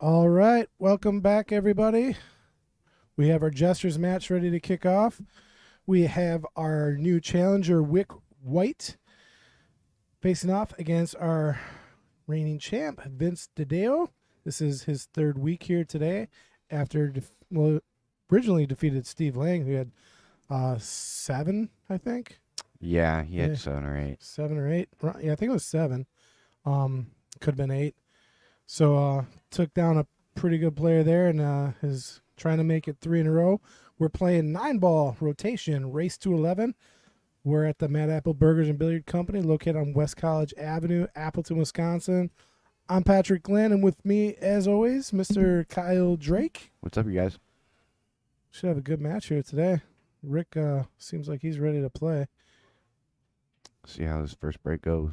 All right, welcome back, everybody. We have our Jesters match ready to kick off. We have our new challenger, Wick White, facing off against our reigning champ, Vince DiDio. This is his third week here today after, originally defeated Steve Lang, who had 7, I think. Yeah, he had Yeah. 7 or 8. 7 or 8. Yeah, I think it was 7. Could have been 8. So took down a pretty good player there and is trying to make it 3 in a row. We're playing 9-ball rotation, race to 11. We're at the Mad Apple Burgers and Billiard Company, located on West College Avenue, Appleton, Wisconsin. I'm Patrick Glenn, and with me, as always, Mr. Kyle Drake. What's up, you guys? Should have a good match here today. Rick seems like he's ready to play. See how this first break goes.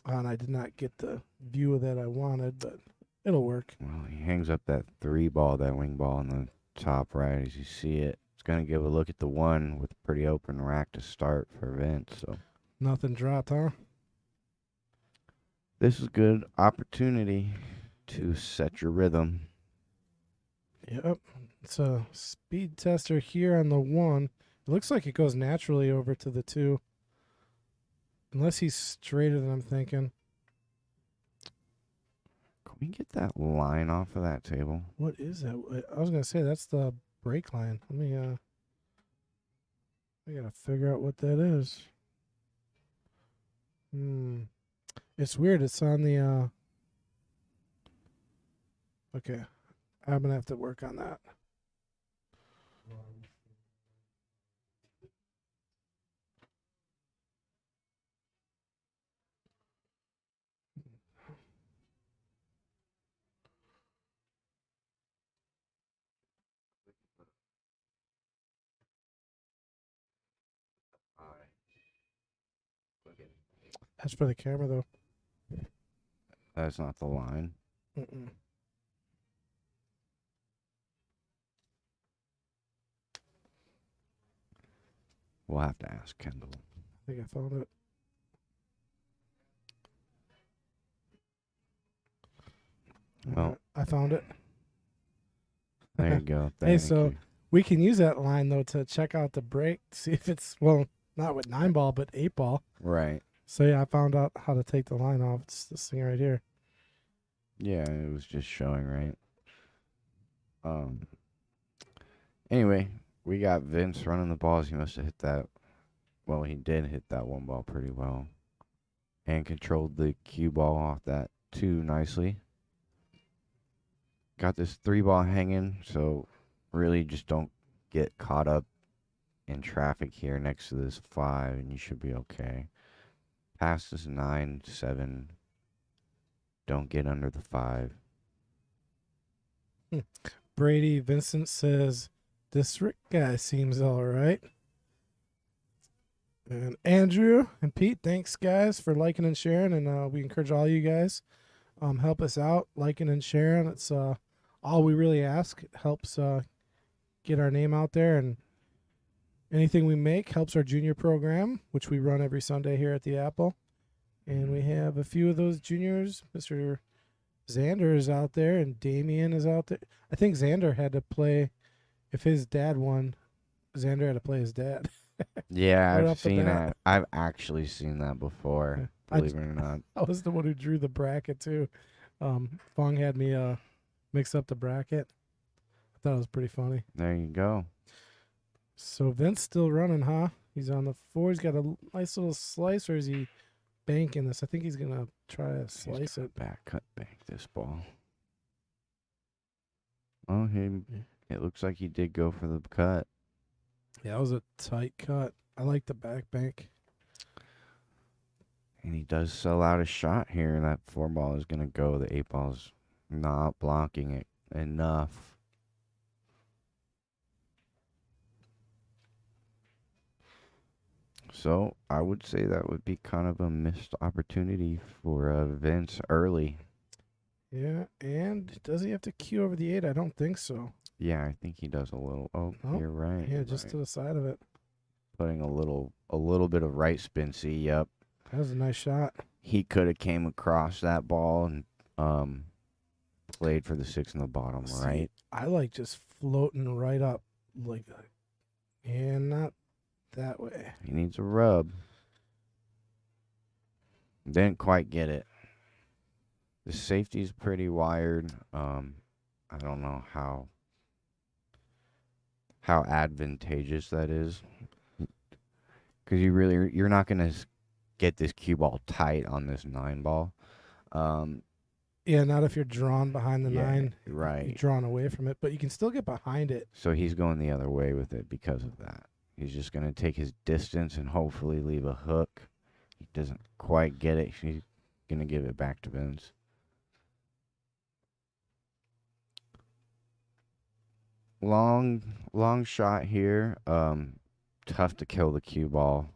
And I did not get the view that I wanted, but it'll work. Well, he hangs up that 3-ball, that wing ball on the top right as you see it. It's going to give a look at the 1 with a pretty open rack to start for Vince. So Nothing dropped, huh? this is a good opportunity to set your rhythm. Yep. It's a speed tester here on the 1. It looks like it goes naturally over to the 2. Unless he's straighter than I'm thinking. Can we get that line off of that table? What is that? I was going to say that's the brake line. Let me, I got to figure out what that is. It's weird. It's on the, okay. I'm going to have to work on that. That's for the camera, though. That's not the line. Mm-mm. We'll have to ask Kendall. I think I found it. Well, I found it. there you go. Hey, Thank so you. we can use that line, though, to check out the brake, see if it's, well, not with 9-ball, but 8-ball. Right. So, yeah, I found out how to take the line off. It's this thing right here. Yeah, it was just showing, right? Anyway, we got Vince running the balls. He must have hit that. Well, he did hit that 1 ball pretty well. And controlled the cue ball off that 2 nicely. Got this 3-ball hanging, so really just don't get caught up in traffic here next to this 5, and you should be okay. Past this 9, 7. Don't get under the 5. Brady Vincent says, this Rick guy seems all right. And Andrew and Pete, thanks, guys, for liking and sharing. And we encourage all you guys, help us out, liking and sharing. It's all we really ask. It helps get our name out there, and anything we make helps our junior program, which we run every Sunday here at the Apple. And we have a few of those juniors. Mr. Xander is out there, and Damien is out there. I think Xander had to play, if his dad won, Xander had to play his dad. Yeah, Right I've off the seen bat. that. I've actually seen that before, believe it or not. I was the one who drew the bracket, too. Fong had me mix up the bracket. I thought it was pretty funny. There you go. So Vince still running, huh? He's on the 4. He's got a nice little slice, or is he banking this? I think he's going to try to slice it. Back cut bank this ball. Oh, it looks like he did go for the cut. Yeah, that was a tight cut. I like the back bank. And he does sell out a shot here. That 4-ball is going to go. The 8-ball's not blocking it enough. So I would say that would be kind of a missed opportunity for Vince early. Yeah, and does he have to cue over the 8? I don't think so. Yeah, I think he does a little. Oh, Oh, you're right. Yeah, you're just right. to the side of it. Putting a little bit of right spin. See, yep. That was a nice shot. He could have came across that ball and played for the 6 in the bottom, See, right? I like just floating right up, like, and not that way. He needs a rub. Didn't quite get it. The safety's pretty wired. I don't know how advantageous that is, because you're not gonna get this cue ball tight on this 9 ball. Yeah, not if you're drawn behind the Yeah, 9. right. You're drawn away from it, but you can still get behind it. So he's going the other way with it because of that. He's just gonna take his distance and hopefully leave a hook. He doesn't quite get it. He's gonna give it back to Vince. Long shot here. Tough to kill the cue ball.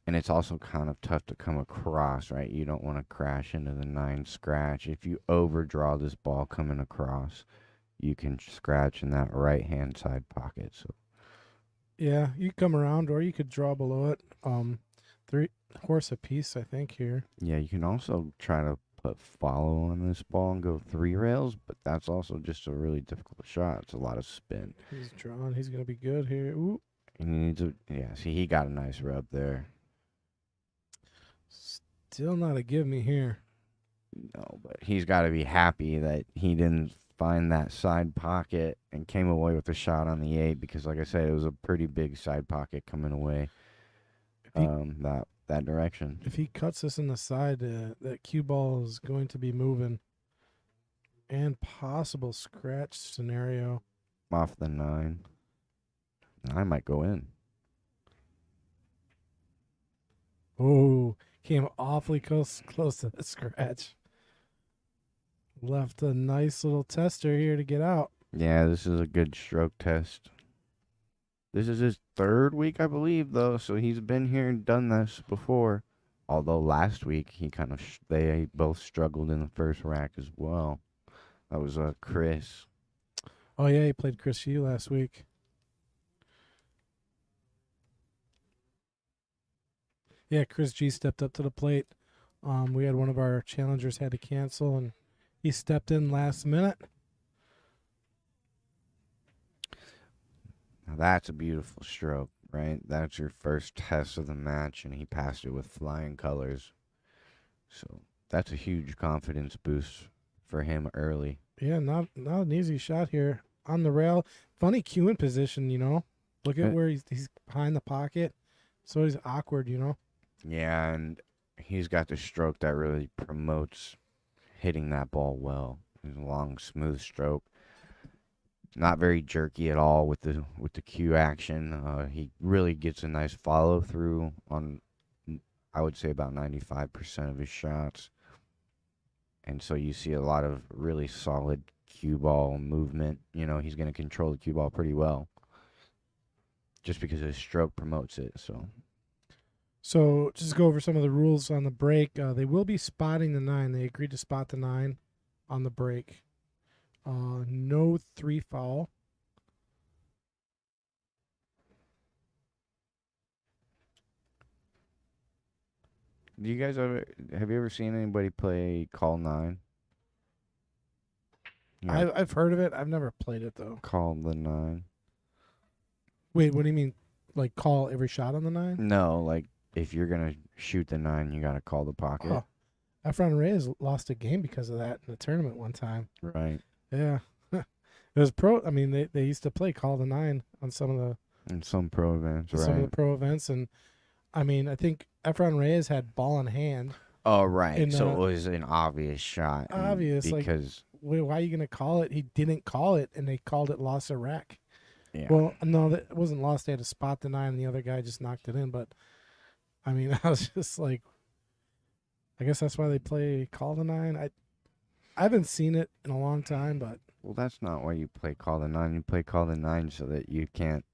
And it's also kind of tough to come across, right? You don't want to crash into the 9 scratch. If you overdraw this ball coming across, you can scratch in that right-hand side pocket. So Yeah, you come around, or you could draw below it. 3 horse apiece, I think, here. yeah, you can also try to put follow on this ball and go 3 rails, but that's also just a really difficult shot. It's a lot of spin. He's drawn. He's going to be good here. Ooh. And he needs a, yeah, see, he got a nice rub there. Still not a give me here. No, but he's got to be happy that he didn't find that side pocket and came away with a shot on the 8, because, like I said, it was a pretty big side pocket coming away that direction. If he cuts this in the side, that cue ball is going to be moving. And possible scratch scenario. Off the 9. I might go in. Oh, came awfully close to the scratch. Left a nice little tester here to get out. Yeah, this is a good stroke test. This is his 3rd week, I believe, though, so he's been here and done this before. Although last week he kind of they both struggled in the first rack as well. That was Chris. Oh yeah, he played Chris Hugh last week. Yeah, Chris G stepped up to the plate. We had one of our challengers had to cancel, and he stepped in last minute. Now that's a beautiful stroke, right? That's your first test of the match, and he passed it with flying colors. So that's a huge confidence boost for him early. Yeah, not an easy shot here on the rail. Funny cueing position, you know. Look at where he's behind the pocket, so he's awkward, you know. Yeah, and he's got the stroke that really promotes hitting that ball well. It's a long, smooth stroke. Not very jerky at all with the cue action. He really gets a nice follow through on, I would say, about 95% of his shots. And so you see a lot of really solid cue ball movement. You know, he's going to control the cue ball pretty well, just because his stroke promotes it. So just go over some of the rules on the break. They will be spotting the 9. They agreed to spot the 9 on the break. No 3 foul. Do you guys have you ever seen anybody play Call 9? Yeah, I've heard of it. I've never played it though. Call the 9. Wait, what do you mean? Like call every shot on the 9? No, like if you're gonna shoot the 9, you gotta call the pocket. Oh, Efron Reyes lost a game because of that in the tournament one time. Right. Yeah, it was pro. I mean, they used to play call the 9 on some of the In some pro events, right? some of the pro events, and I mean, I think Efron Reyes had ball in hand. Oh, right. And, So it was an obvious shot. Obvious, because why are you gonna call it? He didn't call it, and they called it lost a rack. yeah. Well, no, that wasn't lost. They had to spot the 9, and the other guy just knocked it in. But I mean, I was just like, I guess that's why they play call the 9. I haven't seen it in a long time, but Well, that's not why you play Call the 9. You play Call the 9 so that you can't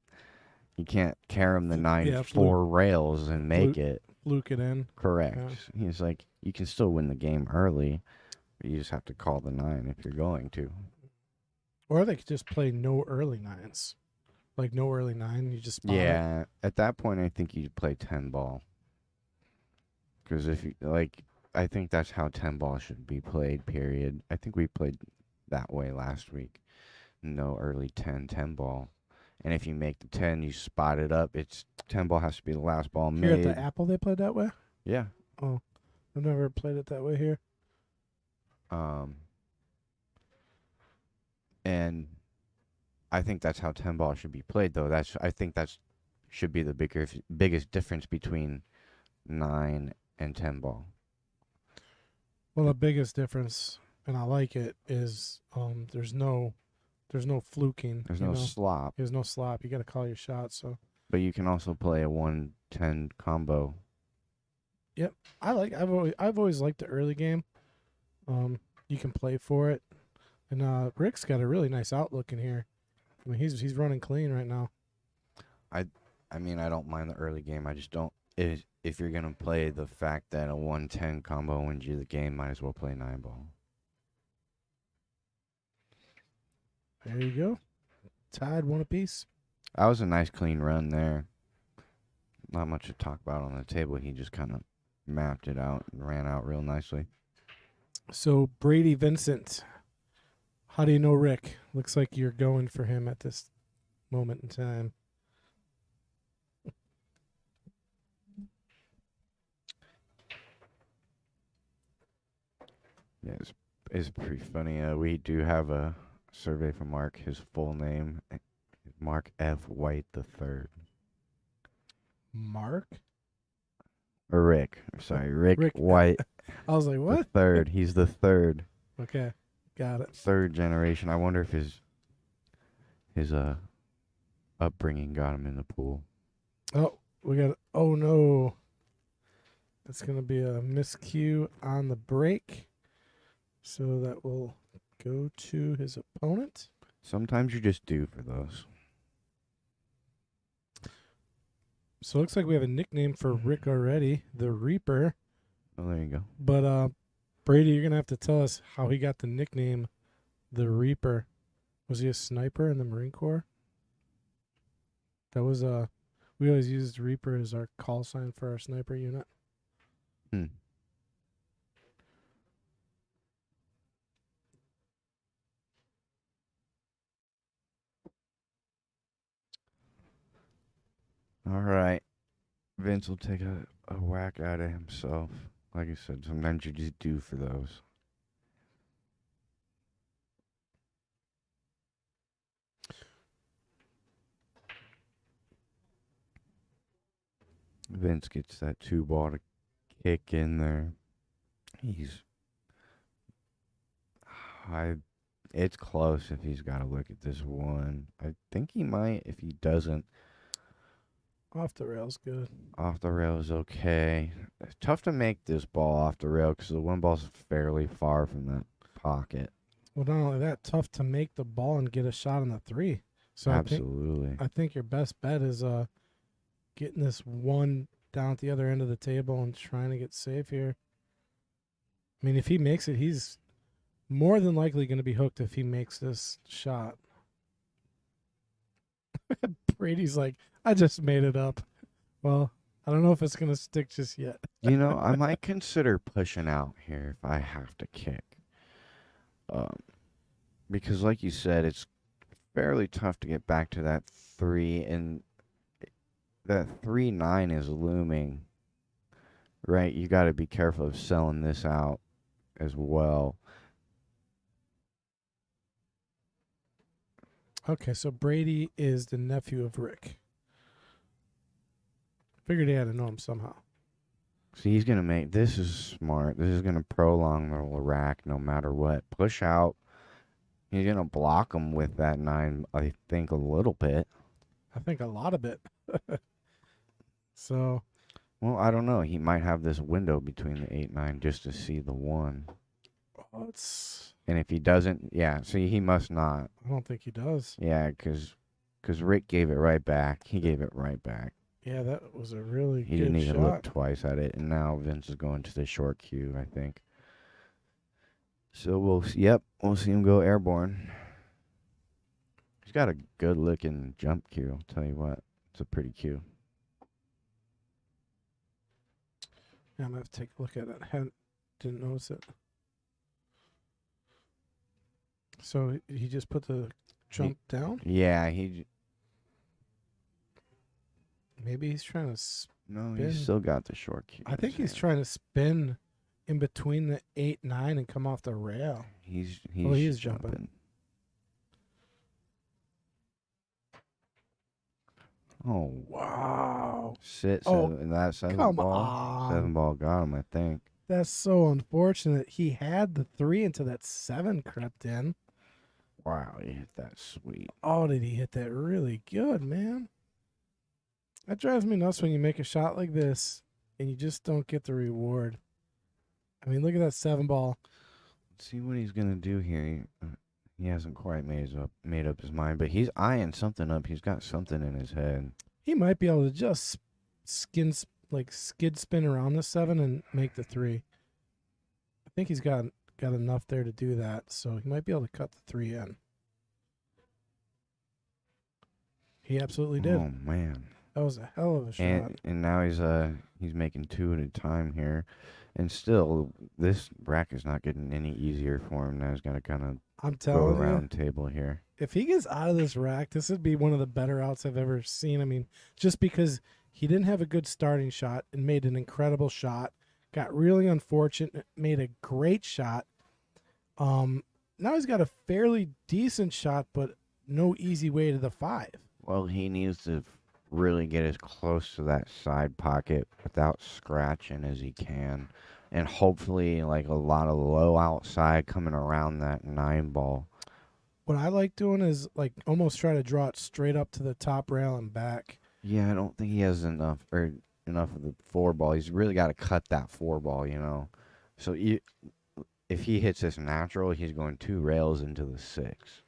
carom the 9 Yeah, 4 rails and make it. fluke it in. Correct. Yeah. He's like, you can still win the game early, but you just have to call the 9 if you're going to. Or they could just play no early 9s. Like no early 9, you just spot it. Yeah, at that point, I think you play 10 ball. Because if you, like, I think that's how 10 ball should be played, period. I think we played that way last week. No early 10 ball. And if you make the 10, you spot it up. It's 10 ball has to be the last ball Here at made. the Apple, they played that way? Yeah. Oh, I've never played it that way here. And I think that's how 10 ball should be played, though. I think that's should be the biggest difference between 9 and 10 ball. Well, the biggest difference, and I like it, is there's no fluking. There's no slop. There's no slop. You got to call your shot. So. But you can also play a 1-10 combo. Yep, I've always liked the early game. You can play for it, and Rick's got a really nice outlook in here. I mean, he's running clean right now. I mean, I don't mind the early game. I just don't. If you're gonna play the fact that a 1-10 combo wins you the game, might as well play 9 ball. There you go. Tied one apiece. That was a nice clean run there. Not much to talk about on the table. He just kind of mapped it out and ran out real nicely. So Brady Vincent, how do you know Rick? Looks like you're going for him at this moment in time. Yeah, it's pretty funny. We do have a survey from Mark. His full name, Mark F. White III. Mark? Or Rick. Sorry, Rick White. I was like, what? The third. He's the third. Okay, got it. Third generation. I wonder if his upbringing got him in the pool. Oh, oh no. It's going to be a miscue on the break. So that will go to his opponent. Sometimes you're just due for those. So it looks like we have a nickname for Rick already, the Reaper. Oh, there you go. But Brady, you're going to have to tell us how he got the nickname the Reaper. Was he a sniper in the Marine Corps? That was we always used Reaper as our call sign for our sniper unit. All right. Vince will take a whack at it himself. Like I said, sometimes you're just due for those. Vince gets that 2 ball to kick in there. It's close if he's got to look at this one. I think he might. If he doesn't, Off the rail's good. off the rail is okay. It's tough to make this ball off the rail because the 1 ball's fairly far from that pocket. Well, not only that, tough to make the ball and get a shot on the 3. So Absolutely. I think your best bet is getting this 1 down at the other end of the table and trying to get safe here. I mean, if he makes it, he's more than likely going to be hooked if he makes this shot. Brady's like, I just made it up. Well, I don't know if it's going to stick just yet. I might consider pushing out here if I have to kick. Because like you said, it's fairly tough to get back to that 3, and that 3-9 is looming. Right? You got to be careful of selling this out as well. Okay, so Brady is the nephew of Rick. Figured he had to know him somehow. See, he's going to make... This is smart. This is going to prolong the rack no matter what. Push out. He's going to block him with that 9, I think, a little bit. I think a lot of it. So... Well, I don't know. He might have this window between the 8-9 just to see the 1. Oh, and if he doesn't... Yeah, see, he must not. I don't think he does. Yeah, because Rick gave it right back. He gave it right back. Yeah, that was a really He good didn't even shot. look twice at it, and now Vince is going to the short cue, I think. So we'll see him go airborne. He's got a good-looking jump cue, I'll tell you what. It's a pretty cue. Yeah, I'm going to have to take a look at it. didn't notice it. So he just put the jump down? Yeah, Maybe he's trying to no, spin. he's still got the short cue. I think he's trying to spin in between the 8, 9 and come off the rail. He's he is jumping. Oh wow! Sit. Oh, Seven, that seven come ball. on. 7 ball got him, I think. That's so unfortunate. He had the 3 until that 7 crept in. Wow, he hit that sweet. Oh, did he hit that really good, man? That drives me nuts when you make a shot like this and you just don't get the reward. I mean, look at that 7 ball. Let's see what he's gonna do here. He hasn't quite made up his mind, but he's eyeing something up. He's got something in his head. He might be able to just skid spin around the 7 and make the 3. I think he's got enough there to do that, so he might be able to cut the 3 in. He absolutely did. Oh man, that was a hell of a shot. And now he's making 2 at a time here, and still this bracket's not getting any easier for him. Now he's gonna kind of go around table here. If he gets out of this rack, this would be one of the better outs I've ever seen. I mean, just because he didn't have a good starting shot and made an incredible shot, got really unfortunate, made a great shot. Now he's got a fairly decent shot, but no easy way to the 5. Well, he needs to really get as close to that side pocket without scratching as he can. And hopefully, like a lot of low outside coming around that 9 ball. What I like doing is like almost try to draw it straight up to the top rail and back. Yeah, I don't think he has enough of the 4 ball. He's really got to cut that 4 ball, So if he hits this natural, he's going 2 rails into the 6.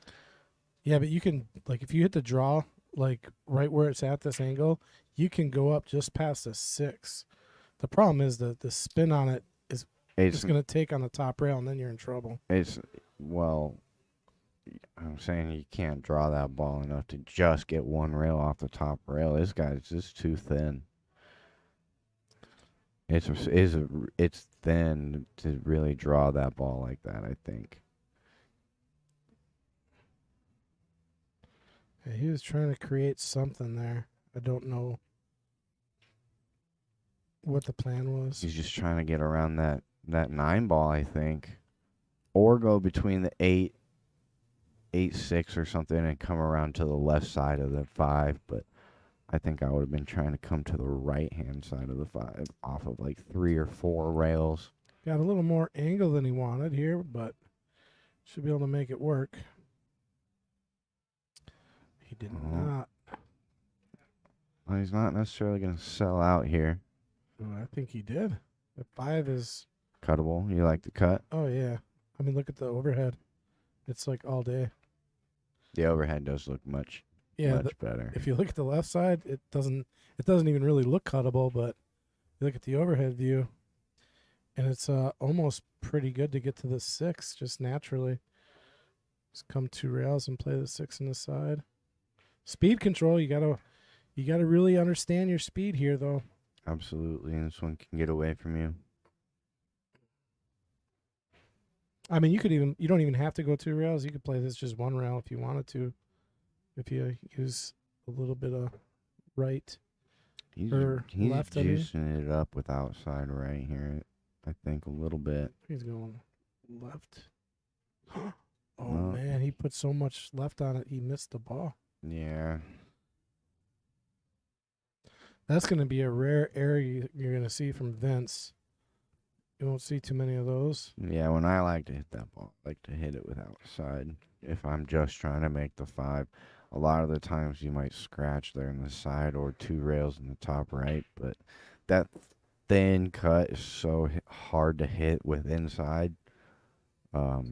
Yeah, but you can, like, if you hit the draw, like right where it's at this angle, you can go up just past the 6. The problem is the spin on it is just going to take on the top rail, and then you're in trouble. I'm saying you can't draw that ball enough to just get 1 rail off the top rail. This guy's just too thin. It's thin to really draw that ball like that, I think. Yeah, he was trying to create something there. I don't know what the plan was. He's just trying to get around that 9 ball, I think. Or go between the 8, 6 or something and come around to the left side of the 5, but I think I would have been trying to come to the right-hand side of the 5 off of like 3 or 4 rails. Got a little more angle than he wanted here, but should be able to make it work. He did not. Well, he's not necessarily going to sell out here. Oh, I think he did. The 5 is cuttable. You like the cut? Oh, yeah. I mean, look at the overhead. It's like all day. The overhead does look much better. If you look at the left side, it doesn't even really look cuttable, but you look at the overhead view, and it's almost pretty good to get to the 6 just naturally. Just come 2 rails and play the 6 in the side. Speed control, you gotta really understand your speed here, though. Absolutely, and this one can get away from you. I mean, you don't even have to go 2 rails. You could play this just 1 rail if you wanted to. If you use a little bit of right or left. He's juicing it up with outside right here, I think, a little bit. He's going left. Oh, man, he put so much left on it, he missed the ball. Yeah. That's going to be a rare error you're going to see from Vince. You won't see too many of those. Yeah, when I like to hit that ball, I like to hit it with outside. If I'm just trying to make the 5, a lot of the times you might scratch there in the side or 2 rails in the top right, but that thin cut is so hard to hit with inside that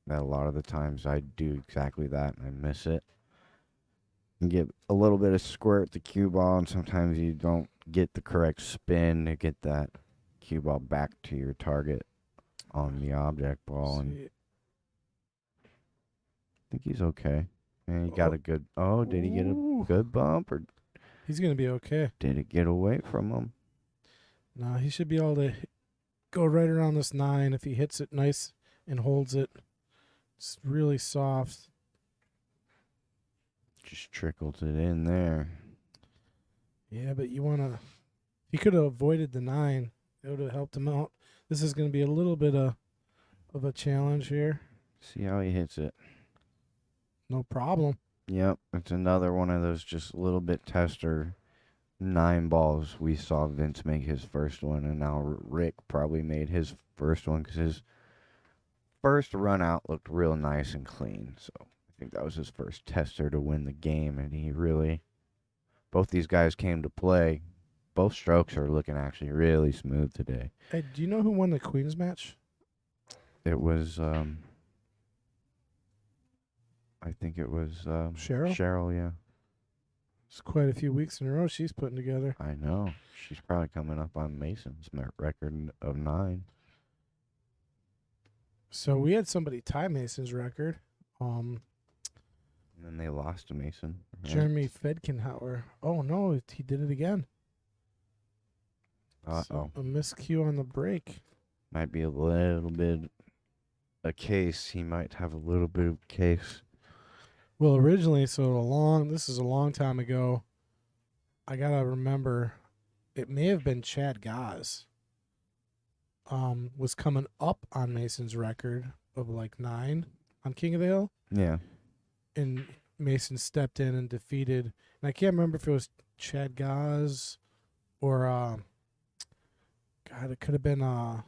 a lot of the times I do exactly that and I miss it. You get a little bit of squirt at the cue ball, and sometimes you don't get the correct spin to get that cue ball back to your target on the object ball. And I think he's okay. And he got a good. Oh, did he get a good bump, or he's gonna be okay? Did it get away from him? No, he should be able to go right around this 9 if he hits it nice and holds it. It's really soft. Just trickled it in there. Yeah, but you want to. He could have avoided the 9. It would have helped him out. This is going to be a little bit of a challenge here. See how he hits it. No problem. Yep, it's another one of those just little bit tester 9 balls. We saw Vince make his first one, and now Rick probably made his first one because his first run out looked real nice and clean. So I think that was his first tester to win the game, and he really, both these guys came to play. Both strokes are looking actually really smooth today. Hey, do you know who won the Queens match? It was, I think it was Cheryl? Cheryl, yeah. It's quite a few weeks in a row she's putting together. I know. She's probably coming up on Mason's record of 9. So we had somebody tie Mason's record. And then they lost to Mason. Right? Jeremy Fedkenhauer. Oh no, he did it again. Uh-oh. A miscue on the break. Might be a little bit a case. He might have a little bit of case. Well, originally, this is a long time ago. I gotta remember, it may have been Chad Gaz. Was coming up on Mason's record of like 9 on King of the Hill. Yeah. And Mason stepped in and defeated, and I can't remember if it was Chad Gaz or God, it could have been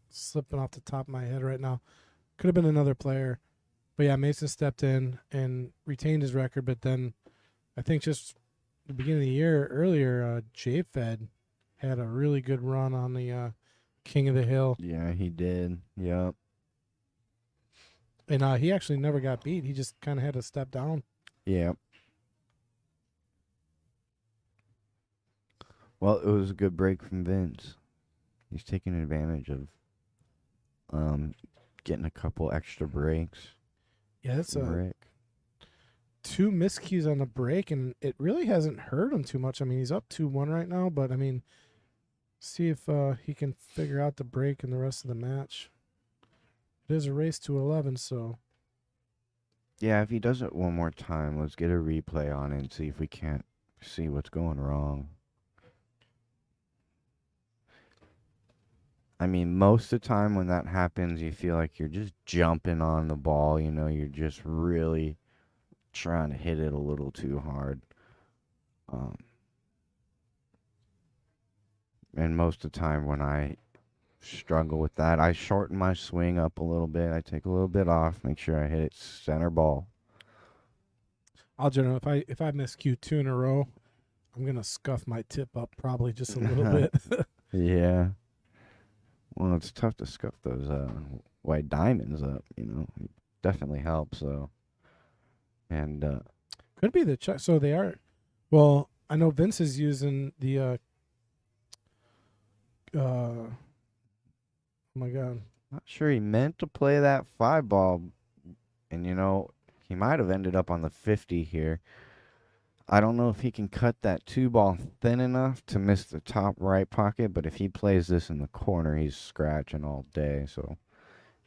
slipping off the top of my head right now. Could have been another player. But yeah, Mason stepped in and retained his record, but then I think just the beginning of the year earlier, J-Fed had a really good run on the King of the Hill. Yeah, he did. Yep. And he actually never got beat. He just kind of had to step down. Yep. Well, it was a good break from Vince. He's taking advantage of getting a couple extra breaks. Yeah, it's Rick. 2 miscues on the break, and it really hasn't hurt him too much. I mean, he's up 2-1 right now, but I mean, see if he can figure out the break in the rest of the match. It is a race to 11, so. Yeah, if he does it one more time, let's get a replay on it and see if we can't see what's going wrong. I mean, most of the time when that happens, you feel like you're just jumping on the ball. You know, you're just really trying to hit it a little too hard. And most of the time when I struggle with that, I shorten my swing up a little bit. I take a little bit off, make sure I hit it center ball. I'll generally, if I miss cue 2 in a row, I'm gonna scuff my tip up probably just a little bit. Yeah. Well, it's tough to scuff those white diamonds up, you know. It definitely helps, though. And Could be the check. So they are. Well, I know Vince is using the. Oh my God. not sure he meant to play that 5 ball, and you know he might have ended up on the 50 here. I don't know if he can cut that 2 ball thin enough to miss the top right pocket, but if he plays this in the corner, he's scratching all day. So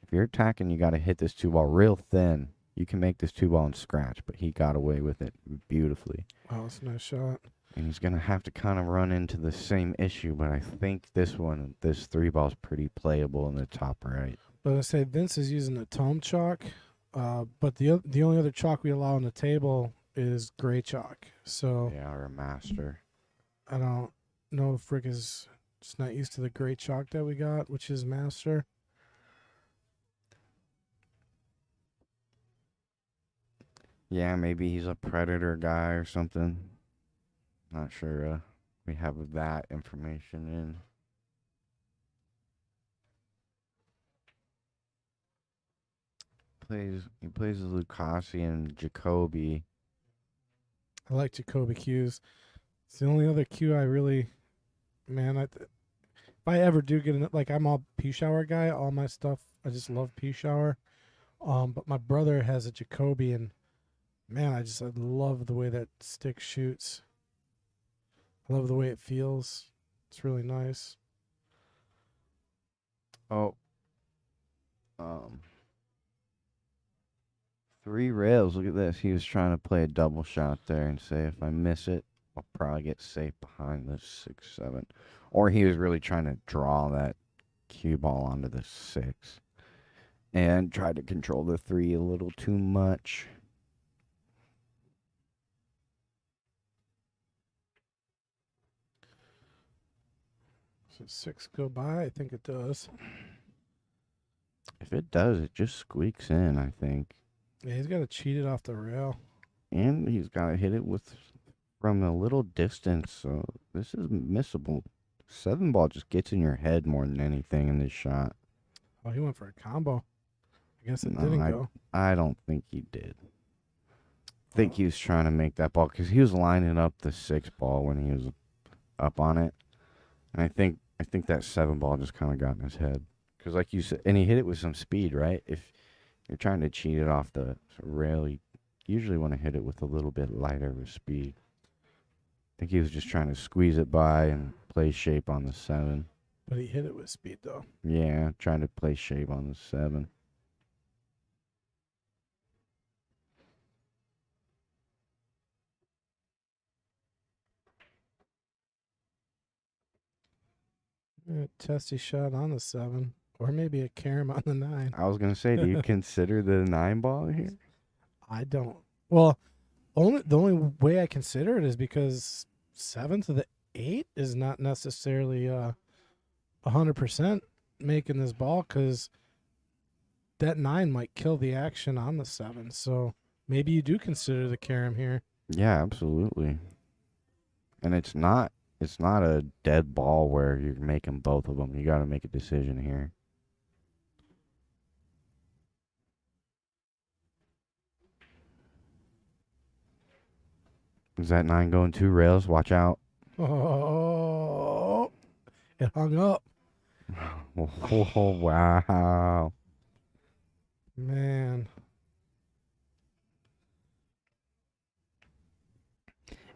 if you're attacking, you got to hit this 2 ball real thin. You can make this 2 ball and scratch, but he got away with it beautifully. Wow, that's a nice shot. And he's going to have to kind of run into the same issue, but I think this 3 ball is pretty playable in the top right. But I say Vince is using the tome chalk, but the only other chalk we allow on the table is gray chalk. So Yeah, or a master. I don't know if Rick is just not used to the gray chalk that we got, which is master. Yeah, maybe he's a predator guy or something. Not sure we have that information in. He plays as Lucasi and Jacoby. I like Jacoby cues. It's the only other cue I really, man. If I ever do get I'm all pea shower guy. All my stuff, I just love pea shower. But my brother has a Jacoby, and man, I love the way that stick shoots. I love the way it feels. It's really nice. Oh, um, 3 rails. Look at this. He was trying to play a double shot there and say, if I miss it, I'll probably get safe behind the 6-7. Or he was really trying to draw that cue ball onto the 6 and tried to control the 3 a little too much. So 6 go by? I think it does. If it does, it just squeaks in, I think. Yeah, he's got to cheat it off the rail. And he's got to hit it from a little distance, so this is missable. 7 ball just gets in your head more than anything in this shot. Oh, he went for a combo. I guess it No, didn't go. I don't think he did. I think he was trying to make that ball because he was lining up the 6 ball when he was up on it, and I think that 7 ball just kind of got in his head because, like you said, and he hit it with some speed, right? If you're trying to cheat it off the rail, you usually want to hit it with a little bit lighter of a speed. I think he was just trying to squeeze it by and play shape on the 7. But he hit it with speed, though. Yeah, trying to play shape on the 7. Testy shot on the 7. Or maybe a carom on the 9. I was gonna say, do you consider the 9 ball here? I don't. Well, the only way I consider it is because 7 to the 8 is not necessarily 100% making this ball because that 9 might kill the action on the 7. So maybe you do consider the carom here. Yeah, absolutely. And it's not a dead ball where you're making both of them. You got to make a decision here. Is that 9 going 2 rails? Watch out. Oh, it hung up. Oh, wow. Man.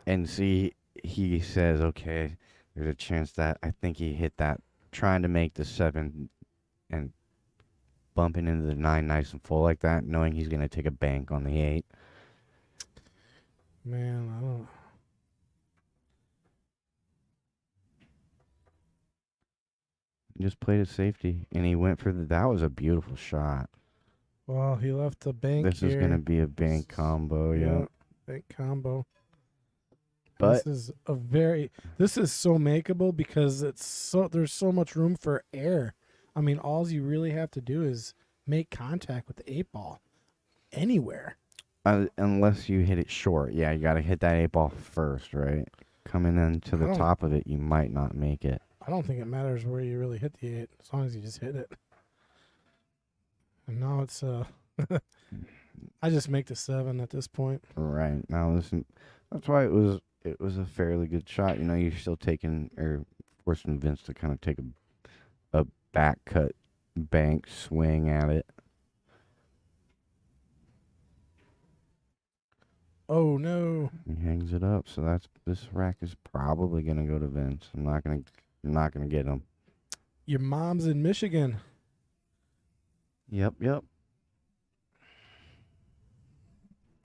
And see, he says, okay, there's a chance that I think he hit that trying to make the 7 and bumping into the 9 nice and full like that, knowing he's going to take a bank on the 8. Man, I don't. Just played it safety, and he went for that was a beautiful shot. Well, he left the bank This here. is going to be a bank combo, yeah. Bank combo. But this is so makeable because there's so much room for error. I mean, all you really have to do is make contact with the 8 ball anywhere. Unless you hit it short. Yeah, you got to hit that 8 ball first, right? Coming into the top of it, you might not make it. I don't think it matters where you really hit the 8 as long as you just hit it. And now it's I just make the 7 at this point. Right. Now listen, that's why it was a fairly good shot. You know, you're still taking or forcing Vince to kind of take a back cut bank swing at it. Oh no. He hangs it up, so this rack is probably gonna go to Vince. I'm not gonna get him. Your mom's in Michigan. Yep.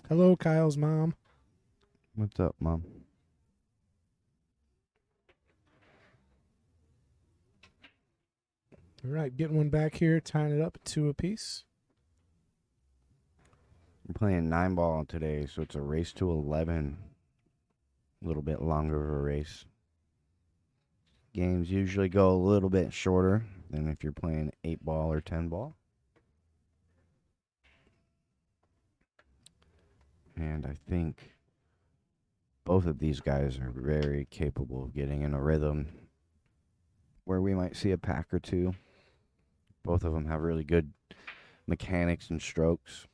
Hello, Kyle's mom. What's up, Mom? All right, getting one back here, tying it up at 2 apiece. We're playing 9 ball today, so it's a race to 11. A little bit longer of a race. Games usually go a little bit shorter than if you're playing 8 ball or 10 ball. And I think both of these guys are very capable of getting in a rhythm where we might see a pack or two. Both of them have really good mechanics and strokes.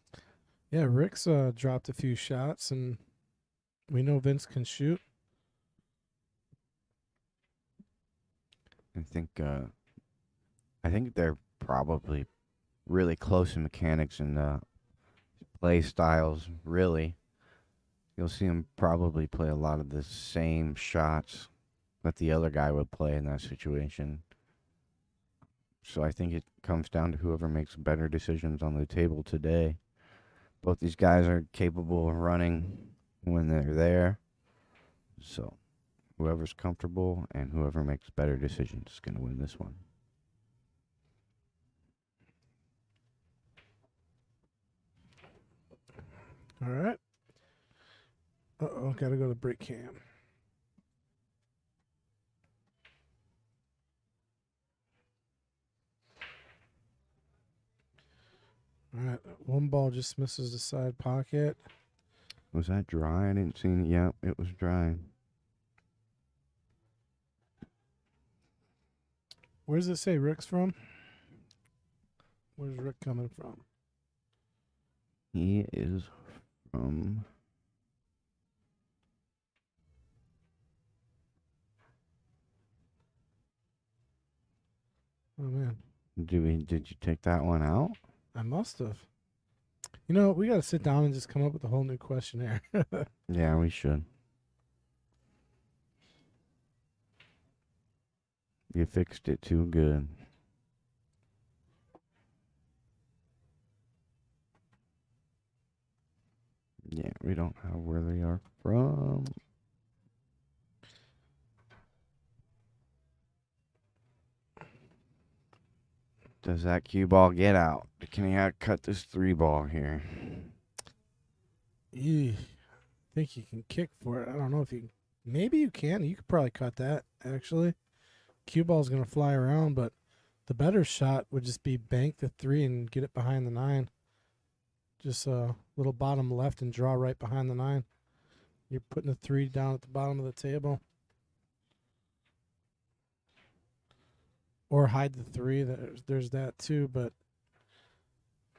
Yeah, Rick's dropped a few shots, and we know Vince can shoot. I think they're probably really close in mechanics and play styles. Really, you'll see him probably play a lot of the same shots that the other guy would play in that situation. So I think it comes down to whoever makes better decisions on the table today. Both these guys are capable of running when they're there. So whoever's comfortable and whoever makes better decisions is going to win this one. All right. Uh-oh, got to go to break cam. All right, one ball just misses the side pocket. Was that dry? I didn't see it. Yep, it was dry. Where does it say Rick's from? Where's Rick coming from? He is from... Oh, man. Did you take that one out? I must have. You know, we got to sit down and just come up with a whole new questionnaire. Yeah, we should. You fixed it too good. Yeah, we don't have where they are from. Does that cue ball get out? Can he cut this 3 ball here? I think you can kick for it. I don't know if you can. Maybe you can. You could probably cut that, actually. Cue ball's going to fly around, but the better shot would just be bank the 3 and get it behind the 9. Just a little bottom left and draw right behind the 9. You're putting the 3 down at the bottom of the table. Or hide the 3. There's that too, but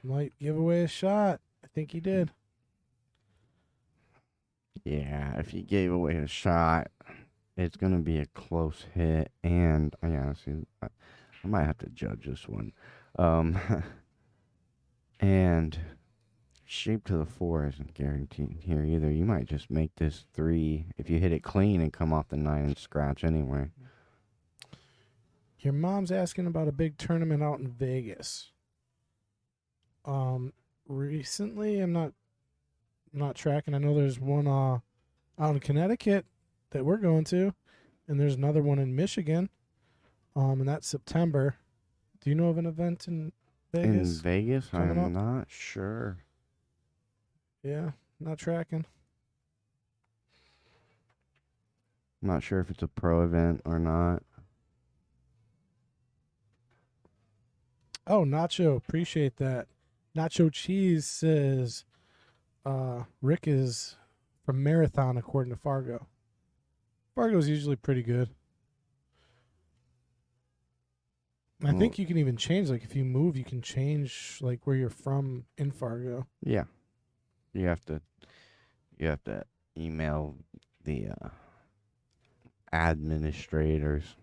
might give away a shot. I think he did. Yeah, if he gave away a shot, it's going to be a close hit. And, yeah, see, I might have to judge this one. And shape to the 4 isn't guaranteed here either. You might just make this 3 if you hit it clean and come off the 9 and scratch anyway. Your mom's asking about a big tournament out in Vegas. Recently, I'm not tracking. I know there's one out in Connecticut that we're going to, and there's another one in Michigan. And that's September. Do you know of an event in Vegas? In Vegas, coming I'm up? not sure. Yeah, not tracking. I'm not sure if it's a pro event or not. Oh, Nacho, appreciate that. Nacho Cheese says Rick is from Marathon according to Fargo. Fargo's usually pretty good. I think you can even change, like if you move, you can change like where you're from in Fargo. Yeah. You have to email the administrators.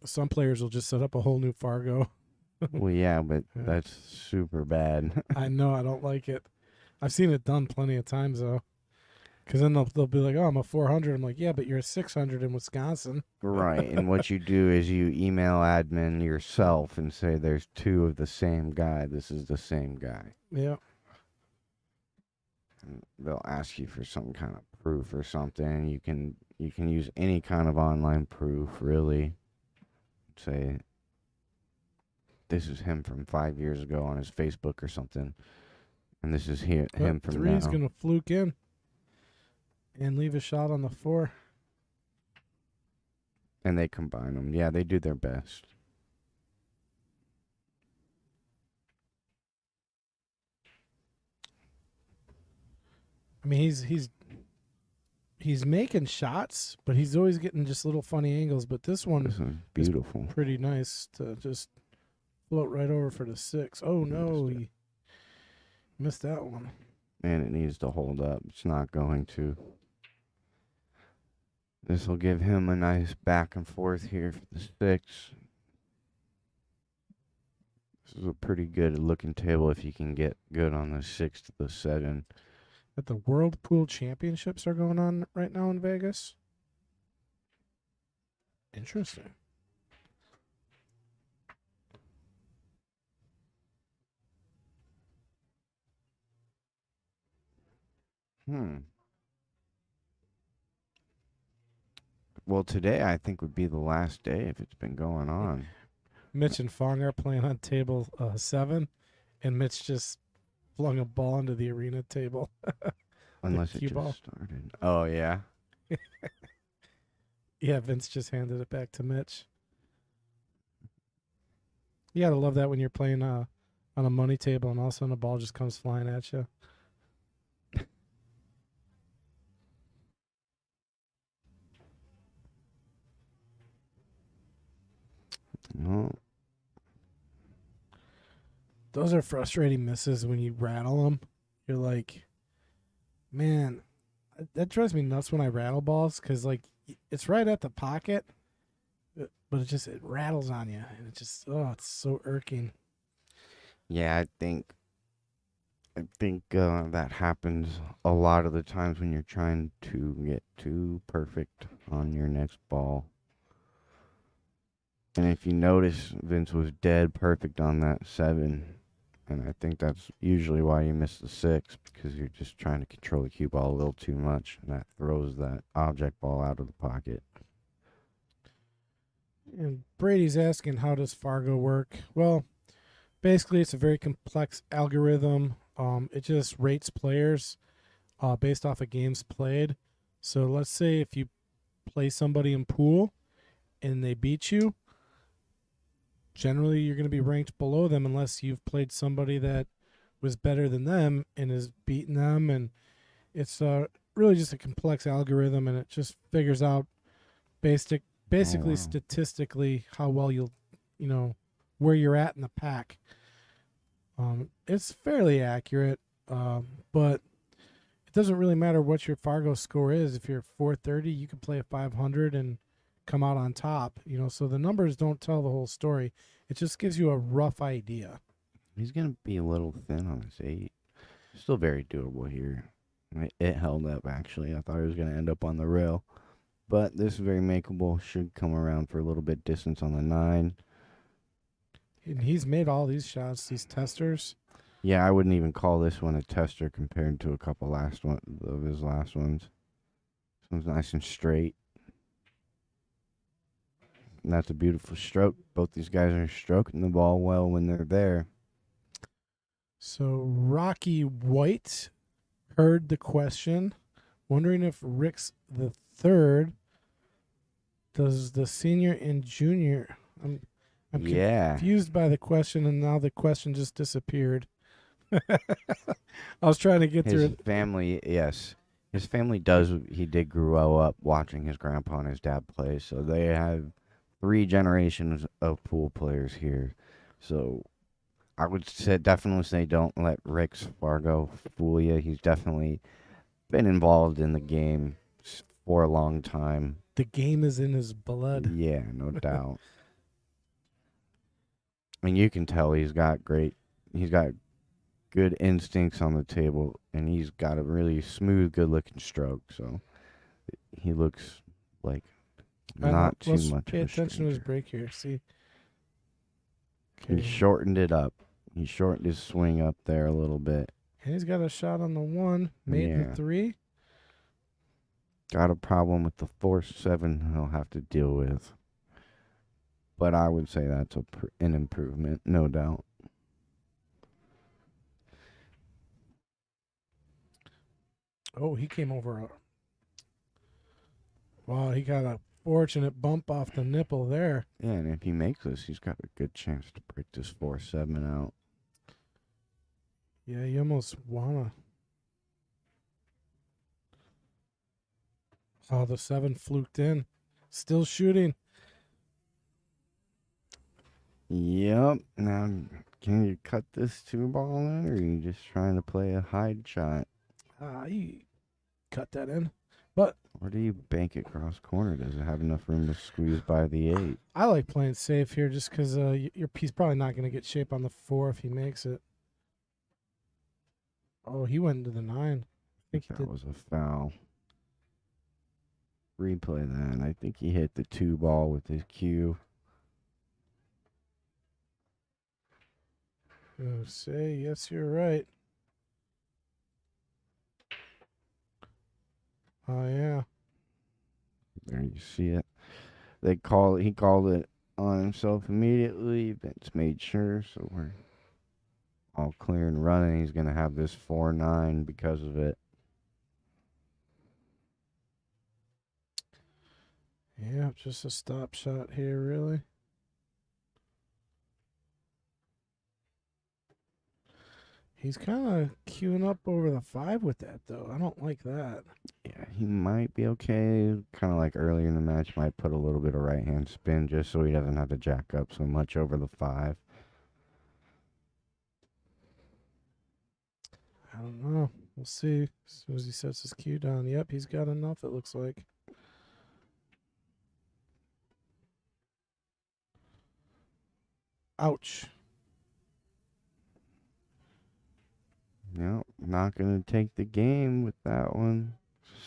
Some players will just set up a whole new Fargo. Well, yeah, but Yeah. that's super bad. I know, I don't like it. I've seen it done plenty of times though. Because then they'll be like, oh, I'm a 400. I'm like, yeah, but you're a 600 in Wisconsin. Right, and what you do is you email admin yourself and say there's 2 of the same guy. This is the same guy. Yeah. And they'll ask you for some kind of proof or something. You can use any kind of online proof, really. Say this is him from 5 years ago on his Facebook or something, and this is him from 3 is now. going to fluke in and leave a shot on the 4. And they combine them. Yeah, they do their best. I mean, he's making shots, but he's always getting just little funny angles. But this one This is beautiful. pretty nice to just float right over for the 6. Oh no, he missed that one. And it needs to hold up. It's not going to. This will give him a nice back and forth here for the 6. This is a pretty good looking table if you can get good on the 6 to the 7. But the World Pool Championships are going on right now in Vegas. Interesting. Hmm. Well, today I think would be the last day if it's been going on. Mitch and Fong are playing on table 7, and Mitch just flung a ball into the arena table. The Unless it cue just ball. started. Oh, yeah. Yeah, Vince just handed it back to Mitch. You gotta love that when you're playing on a money table and all of a sudden a ball just comes flying at you. No. Those are frustrating misses when you rattle them. You're like, man, that drives me nuts when I rattle balls because like it's right at the pocket, but it rattles on you and it just it's so irking. Yeah, I think that happens a lot of the times when you're trying to get too perfect on your next ball. And if you notice, Vince was dead perfect on that 7. And I think that's usually why you miss the 6, because you're just trying to control the cue ball a little too much. And that throws that object ball out of the pocket. And Brady's asking, how does Fargo work? Well, basically, it's a very complex algorithm. It just rates players based off of games played. So let's say if you play somebody in pool and they beat you, generally you're going to be ranked below them unless you've played somebody that was better than them and has beaten them. And it's really just a complex algorithm, and it just figures out basic, Oh, basically wow. statistically how well you know, where you're at in the pack. It's fairly accurate, but it doesn't really matter what your Fargo score is. If you're 430, you can play a 500 and come out on top. So the numbers don't tell the whole story. It just gives you a rough idea. He's going to be a little thin on his 8. Still very doable here. It held up, actually. I thought he was going to end up on the rail. But this is very makeable. Should come around for a little bit distance on the 9. And he's made all these shots, these testers. Yeah, I wouldn't even call this one a tester compared to a couple last one of his last ones. This one's nice and straight. And that's a beautiful stroke. Both these guys are stroking the ball well when they're there. So Rocky White heard the question, wondering if Rick's the third does the senior and junior. I'm Yeah. confused by the question, and now the question just disappeared. I was trying to get through His it. family, yes. His family does, he did grow up watching his grandpa and his dad play. So they have 3 generations of pool players here. So I would definitely say don't let Rick's Fargo fool you. He's definitely been involved in the game for a long time. The game is in his blood. Yeah, no doubt. I mean, you can tell he's got good instincts on the table, and he's got a really smooth, good-looking stroke. So he looks like I know. not too Let's much pay of a attention to his stranger. break here. See. He Okay. shortened it up. He shortened his swing up there a little bit. And he's got a shot on the 1, made the Yeah. 3. Got a problem with the 4-7 he'll have to deal with. But I would say that's an improvement, no doubt. Oh, he came over. Wow, he got a fortunate bump off the nipple there. Yeah, and if he makes this, he's got a good chance to break this 4-7 out. Yeah, you almost wanna. Oh, the 7 fluked in. Still shooting. Yep. Now, can you cut this 2 ball in, or are you just trying to play a hide shot? You cut that in. But Or do you bank it cross corner? Does it have enough room to squeeze by the 8? I like playing safe here just because your piece probably not going to get shape on the 4 if he makes it. Oh, he went into the 9. I think he That did. was a foul. Replay that. I think he hit the 2 ball with his cue. Say, yes, you're right. Oh yeah. There you see it. He called it on himself immediately. Vince made sure, so we're all clear and running. He's gonna have this 4-9 because of it. Yeah, just a stop shot here, really. He's kind of queuing up over the 5 with that, though. I don't like that. Yeah, he might be okay. Kind of like earlier in the match, might put a little bit of right hand spin just so he doesn't have to jack up so much over the 5. I don't know. We'll see. As soon as he sets his cue down. Yep, he's got enough, it looks like. Ouch. No, not going to take the game with that one.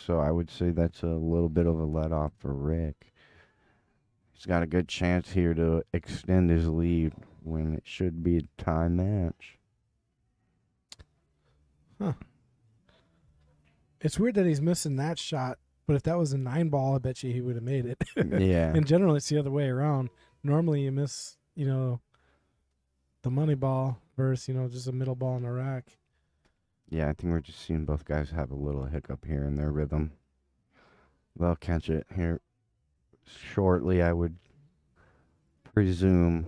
So I would say that's a little bit of a let off for Rick. He's got a good chance here to extend his lead when it should be a tie match. Huh. It's weird that he's missing that shot, but if that was a 9 ball, I bet you he would have made it. Yeah. In general, it's the other way around. Normally, you miss, the money ball versus, just a middle ball in the rack. Yeah, I think we're just seeing both guys have a little hiccup here in their rhythm. They'll catch it here shortly, I would presume.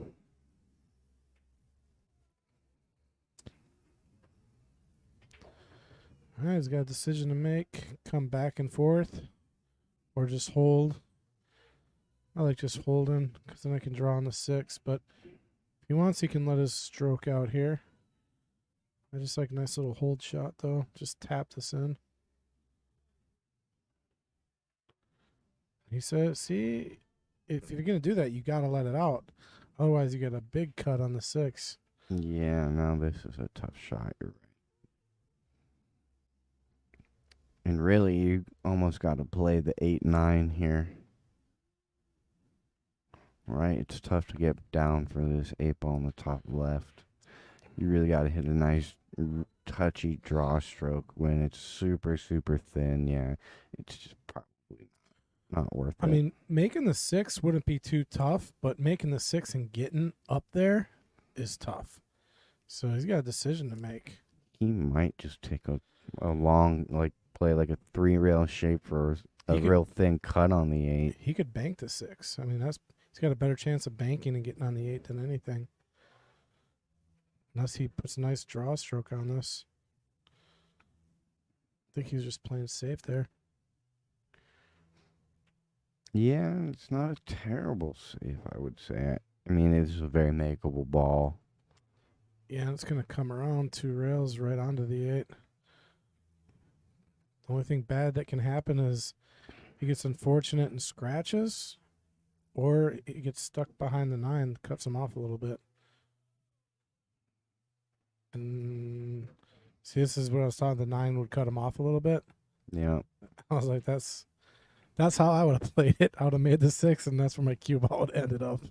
All right, he's got a decision to make. Come back and forth or just hold. I like just holding because then I can draw on the 6. But if he wants, he can let his stroke out here. I just like a nice little hold shot, though. Just tap this in. He says, see, if you're going to do that, you got to let it out. Otherwise, you get a big cut on the 6. Yeah, no, this is a tough shot. You're right. And really, you almost got to play the 8-9 here. Right? It's tough to get down for this 8 ball on the top left. You really got to hit a nice touchy draw stroke when it's super, super thin. Yeah, it's just probably not worth it. I mean, making the 6 wouldn't be too tough, but making the 6 and getting up there is tough. So he's got a decision to make. He might just take a long, play like a 3-rail shape for a real thin cut on the 8. He could bank the 6. I mean, he's got a better chance of banking and getting on the 8 than anything. Unless he puts a nice draw stroke on this. I think he was just playing safe there. Yeah, it's not a terrible save, I would say. I mean, it's a very makeable ball. Yeah, it's going to come around 2 rails right onto the 8. The only thing bad that can happen is he gets unfortunate and scratches, or he gets stuck behind the 9, cuts him off a little bit. And see, this is what I was talking. The 9 would cut him off a little bit. Yeah. I was like, that's how I would have played it. I would have made the 6, and that's where my cue ball would ended up.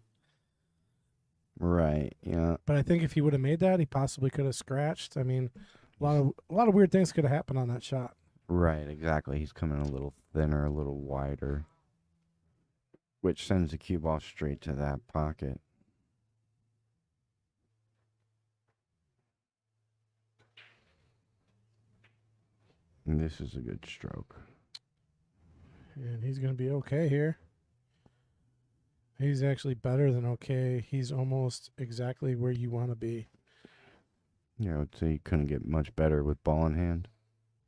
Right. Yeah. But I think if he would have made that, he possibly could have scratched. I mean, a lot of weird things could have happened on that shot. Right. Exactly. He's coming a little thinner, a little wider, which sends the cue ball straight to that pocket. And this is a good stroke. And he's going to be okay here. He's actually better than okay. He's almost exactly where you want to be. Yeah, I would say you couldn't get much better with ball in hand.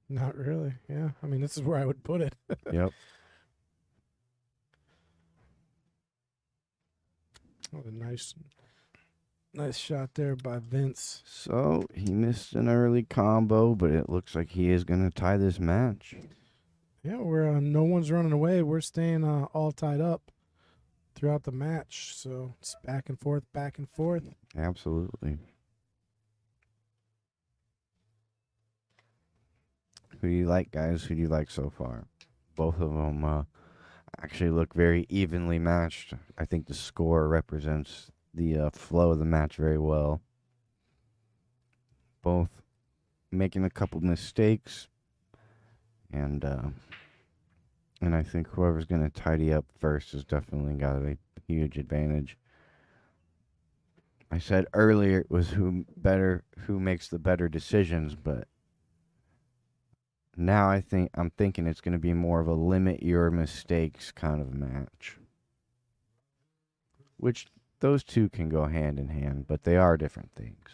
Not really. Yeah. I mean, this is where I would put it. Yep. What a nice shot there by Vince. So he missed an early combo, but it looks like he is going to tie this match. Yeah, we're no one's running away. We're staying all tied up throughout the match. So it's back and forth, back and forth. Absolutely. Who do you like, guys? Who do you like so far? Both of them actually look very evenly matched. I think the score represents the flow of the match very well. Both making a couple mistakes and And I think whoever's going to tidy up first has definitely got a huge advantage. I said earlier it was who makes the better decisions, but now I'm thinking it's going to be more of a limit your mistakes kind of match. Which those two can go hand in hand, but they are different things.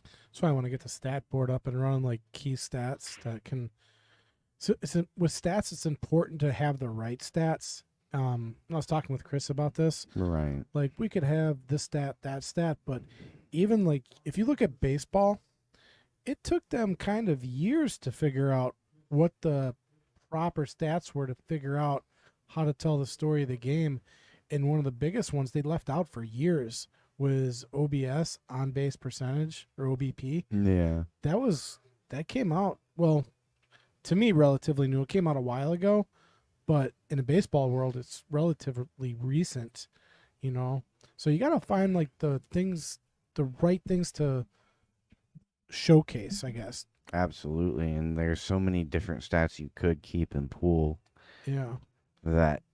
That's why I want to get the stat board up and run like key stats that can. So with stats, it's important to have the right stats. I was talking with Chris about this. Right. Like we could have this stat, that stat, but even like if you look at baseball, it took them kind of years to figure out what the proper stats were to figure out how to tell the story of the game. And one of the biggest ones they left out for years was OBS, on base percentage, or OBP. Yeah. That came out, well, to me relatively new. It came out a while ago, but in the baseball world it's relatively recent, you know. So you got to find like the right things to showcase, I guess. Absolutely. And there's so many different stats you could keep in pool Yeah. that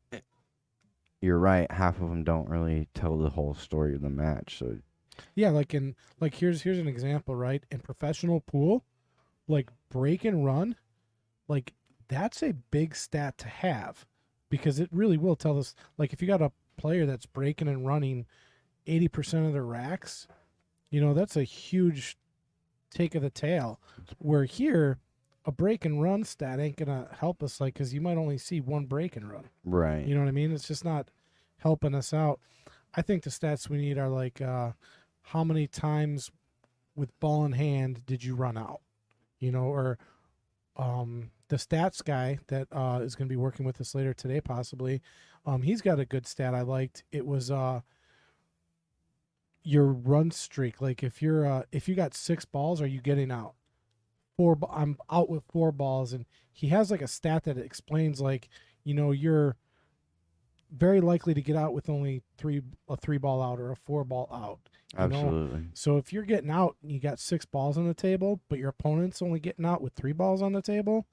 you're right, half of them don't really tell the whole story of the match. So Yeah, like here's an example, right? In professional pool, like break and run, like that's a big stat to have because it really will tell us, like if you got a player that's breaking and running 80% of their racks, you know, that's a huge take of the tail. Where here, a break and run stat ain't gonna help us, like, because you might only see one break and run. right. You know what I mean? It's just not helping us out. I think the stats we need are like how many times with ball in hand did you run out? You know, or the stats guy that is going to be working with us later today, possibly. He's got a good stat I liked. It was your run streak. Like if you got 6 balls, are you getting out? I'm out with 4 balls, and he has like a stat that explains like, you know, you're very likely to get out with only a 3 ball out or a 4 ball out. You know? Absolutely. So if you're getting out and you got 6 balls on the table, but your opponent's only getting out with 3 balls on the table,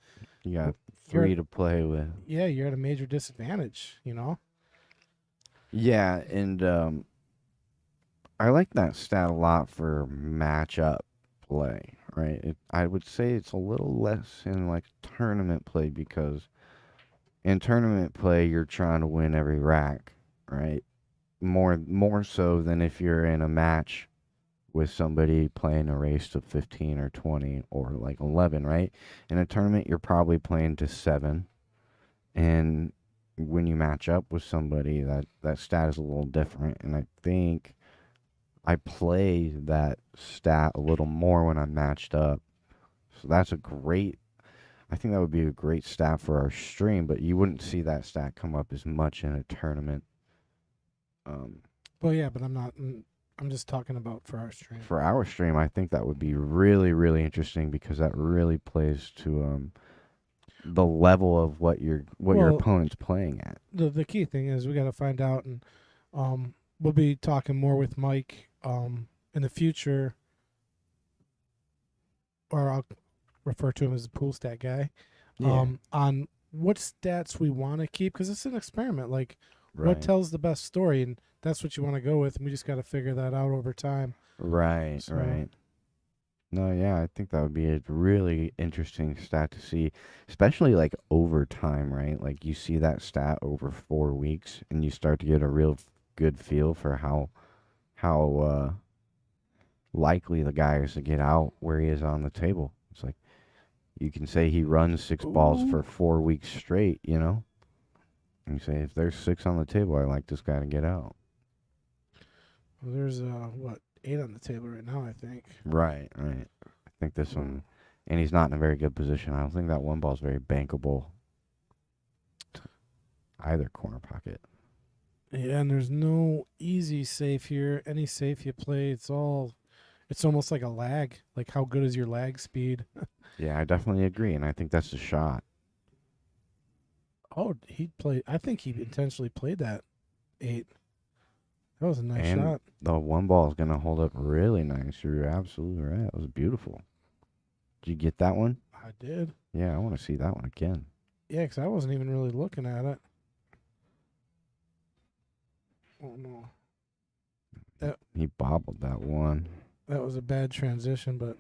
You got 3 to play with. yeah, you're at a major disadvantage, you know? Yeah, and I like that stat a lot for matchup play, right? I would say it's a little less in like tournament play because in tournament play you're trying to win every rack, right? More so than if you're in a match with somebody playing a race to 15 or 20 or like 11, right? In a tournament you're probably playing to 7, and when you match up with somebody that stat is a little different, and I think I play that stat a little more when I'm matched up. So I think that would be a great stat for our stream, but you wouldn't see that stat come up as much in a tournament. Well, yeah, but I'm just talking about for our stream. For our stream, I think that would be really, really interesting because that really plays to the level of what your opponent's playing at. The key thing is we got to find out, and we'll be talking more with Mike in the future, or I'll refer to him as the pool stat guy, on what stats we want to keep, because it's an experiment. Like, what tells the best story, and that's what you want to go with, and we just got to figure that out over time. Right, So- right. No, yeah, I think that would be a really interesting stat to see, especially like over time, right? Like you see that stat over 4 weeks, and you start to get a real good feel for how likely the guy is to get out where he is on the table. It's like you can say he runs 6 balls for 4 weeks straight, you know? And you say, if there's 6 on the table, I like this guy to get out. Well, there's 8 on the table right now, I think. Right, right. I think this one, and he's not in a very good position. I don't think that 1 ball's very bankable to either corner pocket. Yeah, and there's no easy safe here. Any safe you play, it's almost like a lag. Like, how good is your lag speed? Yeah, I definitely agree, and I think that's the shot. Oh, I think he intentionally played that 8. That was a nice And shot. the 1 ball is going to hold up really nice. You're absolutely right. That was beautiful. Did you get that one? I did. Yeah, I want to see that one again. Yeah, because I wasn't even really looking at it. Oh no, He bobbled that one. that was a bad transition. But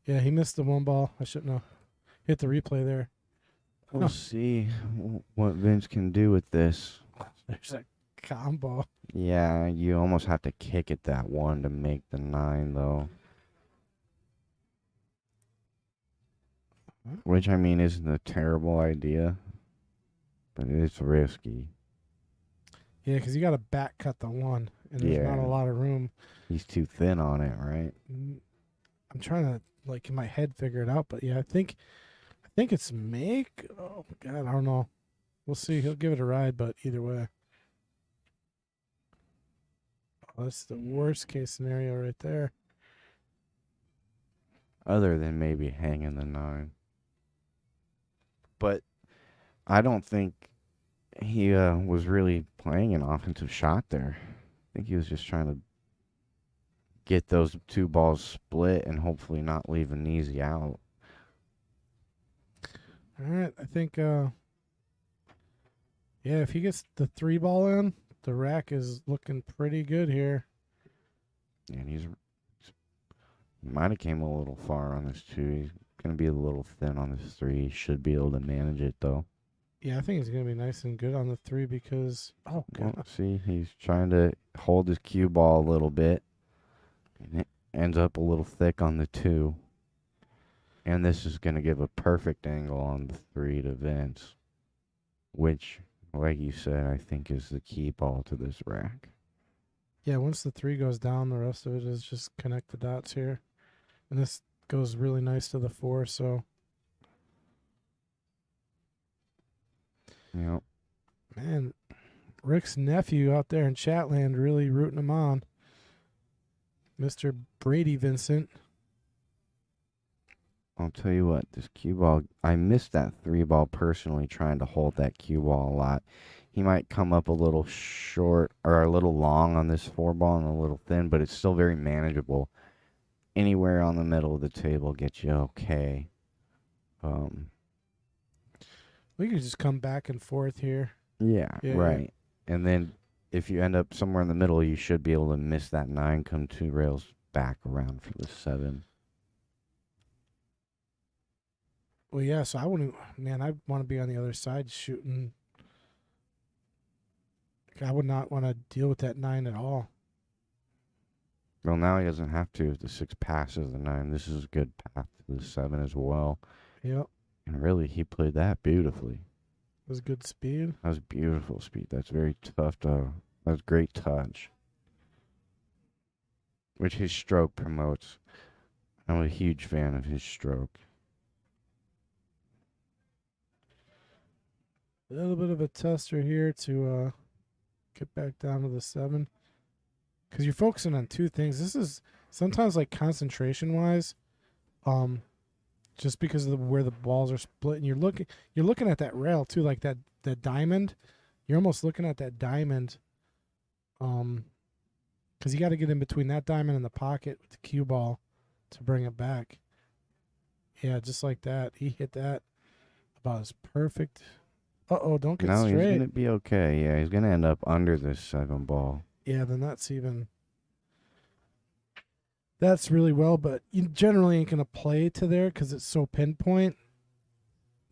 yeah, he missed the one ball. I shouldn't have hit the replay there. We'll see what Vince can do with this. There's a combo. Yeah, you almost have to kick it that one to make the 9, though. Which, I mean, isn't a terrible idea, but it's risky. Yeah, because you got to back cut the one, and there's not a Yeah. lot of room. He's too thin on it, right? I'm trying to like in my head figure it out, but yeah, I think it's make. Oh God, I don't know. We'll see. He'll give it a ride, but either way, oh, that's the worst case scenario right there. Other than maybe hanging the 9. But I don't think he was really playing an offensive shot there. I think he was just trying to get those 2 balls split and hopefully not leave an easy out. All right, I think. Yeah, if he gets the 3 ball in, the rack is looking pretty good here. And he might have came a little far on this 2. He's going to be a little thin on this 3. He should be able to manage it, though. Yeah, I think he's gonna be nice and good on the 3 because Well, see, he's trying to hold his cue ball a little bit. And it ends up a little thick on the 2. And this is going to give a perfect angle on the 3 to Vince. Which, like you said, I think is the key ball to this rack. Yeah, once the 3 goes down, the rest of it is just connect the dots here. And this goes really nice to the 4, so. Yep. Man, Rick's nephew out there in Chatland really rooting him on. Mr. Brady Vincent. I'll tell you what, this cue ball, I missed that 3 ball personally trying to hold that cue ball a lot. He might come up a little short or a little long on this 4 ball and a little thin, but it's still very manageable. Anywhere on the middle of the table gets you okay. We could just come back and forth here. Yeah, right. Yeah. And then if you end up somewhere in the middle, you should be able to miss that 9, come 2 rails back around for the 7. Well, yeah, so I wouldn't, man, I want to be on the other side shooting. I would not want to deal with that 9 at all. Well, now he doesn't have to if the 6 passes the 9. This is a good path to the 7 as well. Yep. And really, he played that beautifully. It was good speed. That was beautiful speed. That's very tough to. That was great touch. Which his stroke promotes. I'm a huge fan of his stroke. A little bit of a tester here to get back down to the 7. Because you're focusing on 2 things. This is sometimes like concentration wise. Just because of where the balls are split, and you're looking at that rail too, like that diamond. You're almost looking at that diamond, because you got to get in between that diamond and the pocket with the cue ball to bring it back. Yeah, just like that. He hit that about as perfect. Don't get straight. No, he's gonna be okay. Yeah, he's gonna end up under this 7 ball. Yeah, then that's really well, but you generally ain't going to play to there because it's so pinpoint.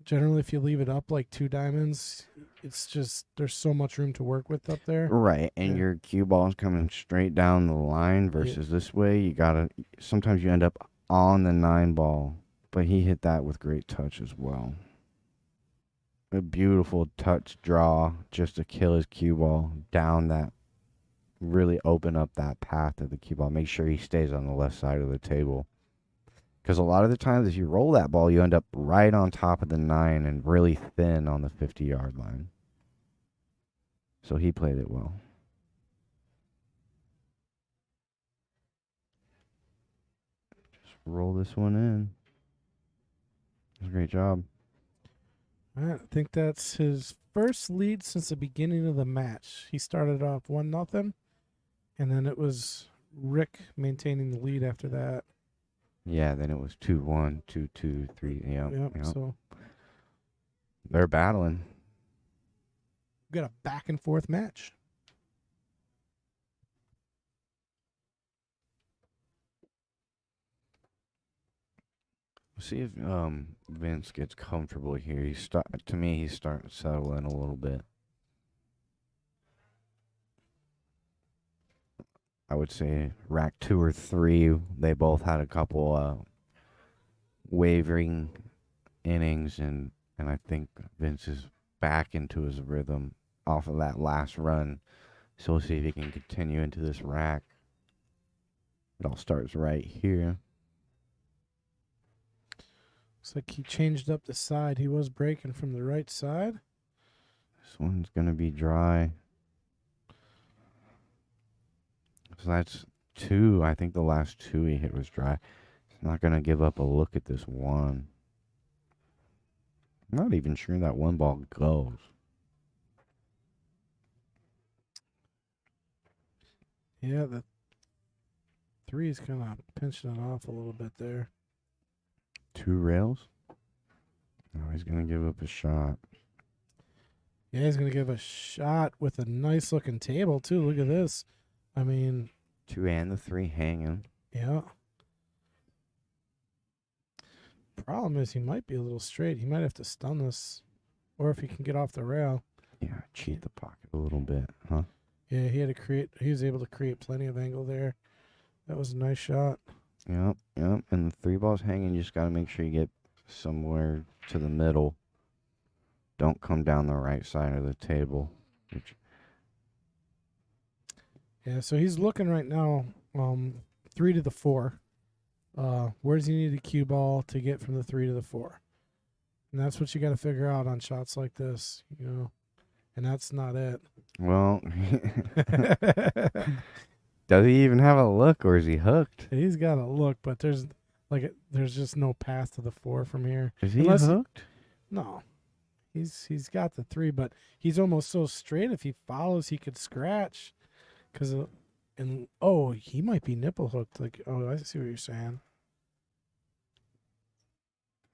Generally, if you leave it up like 2 diamonds, it's just there's so much room to work with up there. Right, and your cue ball's coming straight down the line versus this way. You gotta. Sometimes you end up on the 9 ball, but he hit that with great touch as well. A beautiful touch draw just to kill his cue ball down that. Really open up that path to the cue ball. Make sure he stays on the left side of the table. Because a lot of the times, if you roll that ball, you end up right on top of the 9 and really thin on the 50-yard line. So he played it well. Just roll this one in. It was a great job. I think that's his first lead since the beginning of the match. He started off 1-0. And then it was Rick maintaining the lead after that. Yeah, then it was 2-1, 2-2, 3. Yep. So They're battling. We got a back and forth match. See if Vince gets comfortable here. He's starting to settle in a little bit. I would say rack 2 or 3. They both had a couple wavering innings, and I think Vince is back into his rhythm off of that last run. So we'll see if he can continue into this rack. It all starts right here. Looks like he changed up the side. He was breaking from the right side. This one's going to be dry. So that's 2. I think the last 2 he hit was dry. He's not going to give up a look at this one. I'm not even sure that one ball goes. Yeah, the 3 is kind of pinching it off a little bit there. 2 rails. Oh, he's going to give up a shot. Yeah, he's going to give a shot with a nice looking table, too. Look at this. I mean, 2 and the 3 hanging. yeah. Problem is he might be a little straight. He might have to stun this. Or if he can get off the rail. Yeah, cheat the pocket a little bit, huh? Yeah, he was able to create plenty of angle there. That was a nice shot. Yep. And the 3 ball's hanging. You just got to make sure you get somewhere to the middle. Don't come down the right side of the table. Yeah, so he's looking right now 3 to the 4. Where does he need a cue ball to get from the 3 to the 4? And that's what you got to figure out on shots like this, And that's not it. Well, does he even have a look, or is he hooked? He's got a look, but there's just no path to the 4 from here. Is he hooked? No. He's got the 3, but he's almost so straight. If he follows, he could scratch. He might be nipple hooked. I see what you're saying.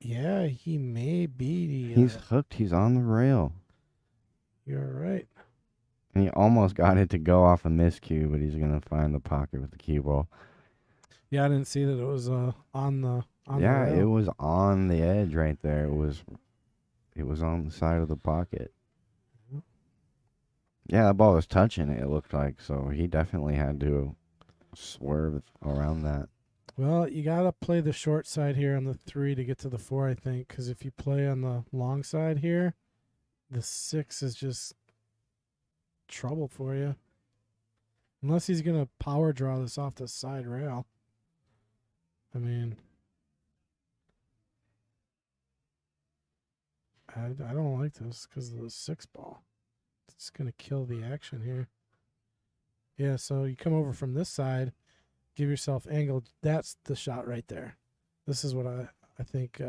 Yeah, he may be. He's hooked. He's on the rail. You're right. And he almost got it to go off a miscue, but he's going to find the pocket with the cue ball. Yeah, I didn't see that it was on the Yeah, rail. it was on the edge right there. It was on the side of the pocket. Yeah, that ball was touching it looked like, so he definitely had to swerve around that. Well, you got to play the short side here on the 3 to get to the 4, I think, because if you play on the long side here, the 6 is just trouble for you. Unless he's going to power draw this off the side rail. I mean, I don't like this because of the 6 ball. It's going to kill the action here. Yeah, so you come over from this side, give yourself angle. That's the shot right there. This is what I think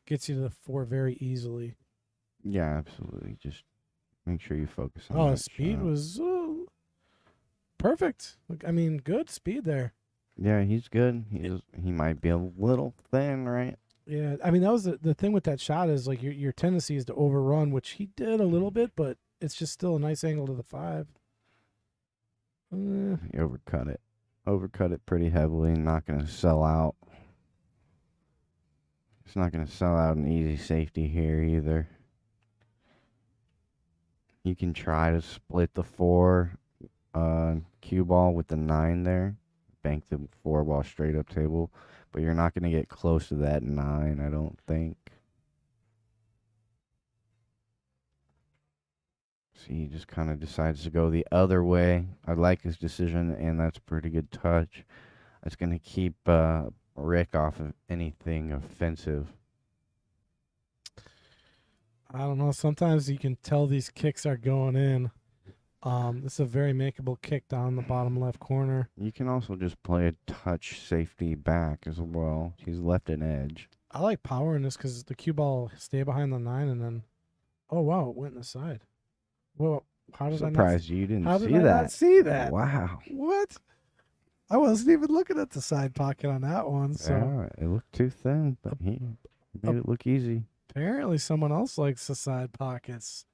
gets you to the 4 very easily. Yeah, absolutely. Just make sure you focus on that speed shot. was perfect. I mean, good speed there. Yeah, he's good. He might be a little thin, right? Yeah, I mean, that was the thing with that shot is like your tendency is to overrun, which he did a little bit, but it's just still a nice angle to the 5. He overcut it. Overcut it pretty heavily. Not going to sell out. It's not going to sell out an easy safety here either. You can try to split the 4 cue ball with the 9 there. Bank the 4 ball straight up table. But you're not going to get close to that 9, I don't think. See, he just kind of decides to go the other way. I like his decision, and that's a pretty good touch. It's going to keep Rick off of anything offensive. I don't know. Sometimes you can tell these kicks are going in. This is a very makeable kick down the bottom left corner. You can also just play a touch safety back as well. He's left an edge. I like power in this because the cue ball stay behind the 9 and then, oh wow, it went in the side. Well, how did Surprised you didn't how see did I that. not see that? Wow. What? I wasn't even looking at the side pocket on that one. So Yeah, it looked too thin, but he made it look easy. Apparently, someone else likes the side pockets.